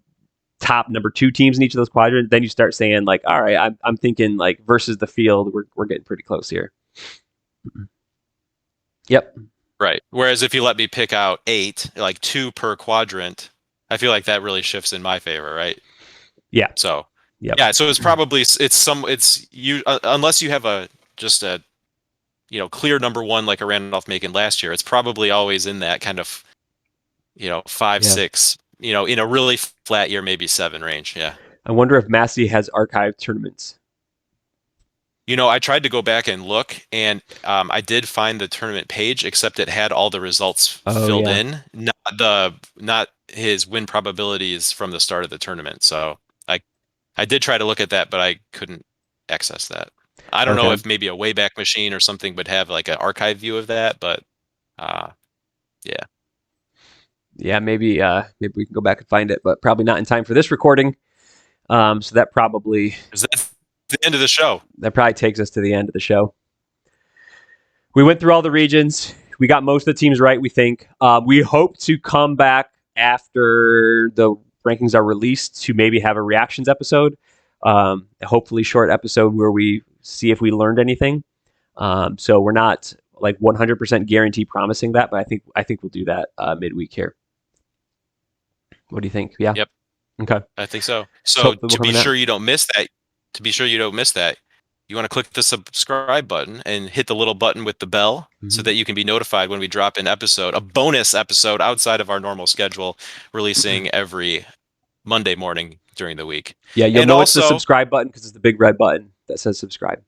top number 2 teams in each of those quadrants, then you start saying, like, all right, I'm thinking, like, versus the field, we're getting pretty close here. Yep. Right. Whereas if you let me pick out 8, like 2 per quadrant, I feel like that really shifts in my favor, right? Yeah. So, yeah. So it's probably unless you have just a clear number one like a Randolph-Macon last year. It's probably always in that kind of, 5, 6, in a really flat year, maybe 7 range. Yeah. I wonder if Massey has archived tournaments. I tried to go back and look, and I did find the tournament page, except it had all the results filled in, not his win probabilities from the start of the tournament. So I did try to look at that, but I couldn't access that. I don't know if maybe a Wayback Machine or something would have like an archive view of that, but yeah. Yeah, maybe we can go back and find it, but probably not in time for this recording. So that probably is that the end of the show. That probably takes us to the end of the show. We went through all the regions. We got most of the teams right, we think. We hope to come back after the rankings are released to maybe have a reactions episode. Hopefully short episode where we see if we learned anything. So we're not like 100% guarantee promising that, but I think we'll do that midweek here. What do you think? Yeah. Yep. Okay. I think so. So to be sure you don't miss that, you want to click the subscribe button and hit the little button with the bell so that you can be notified when we drop an episode, a bonus episode outside of our normal schedule, releasing every Monday morning during the week. Yeah, you'll know it's the subscribe button because it's the big red button that says subscribe.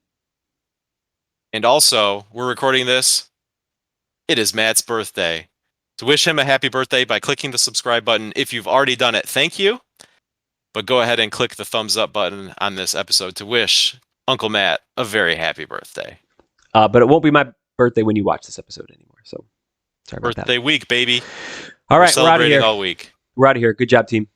And also, we're recording this. It is Matt's birthday. To wish him a happy birthday by clicking the subscribe button. If you've already done it, thank you. But go ahead and click the thumbs up button on this episode to wish Uncle Matt a very happy birthday. But it won't be my birthday when you watch this episode anymore. So sorry about that. Birthday week, baby. All right, we're out of here all week. We're out of here. Good job, team.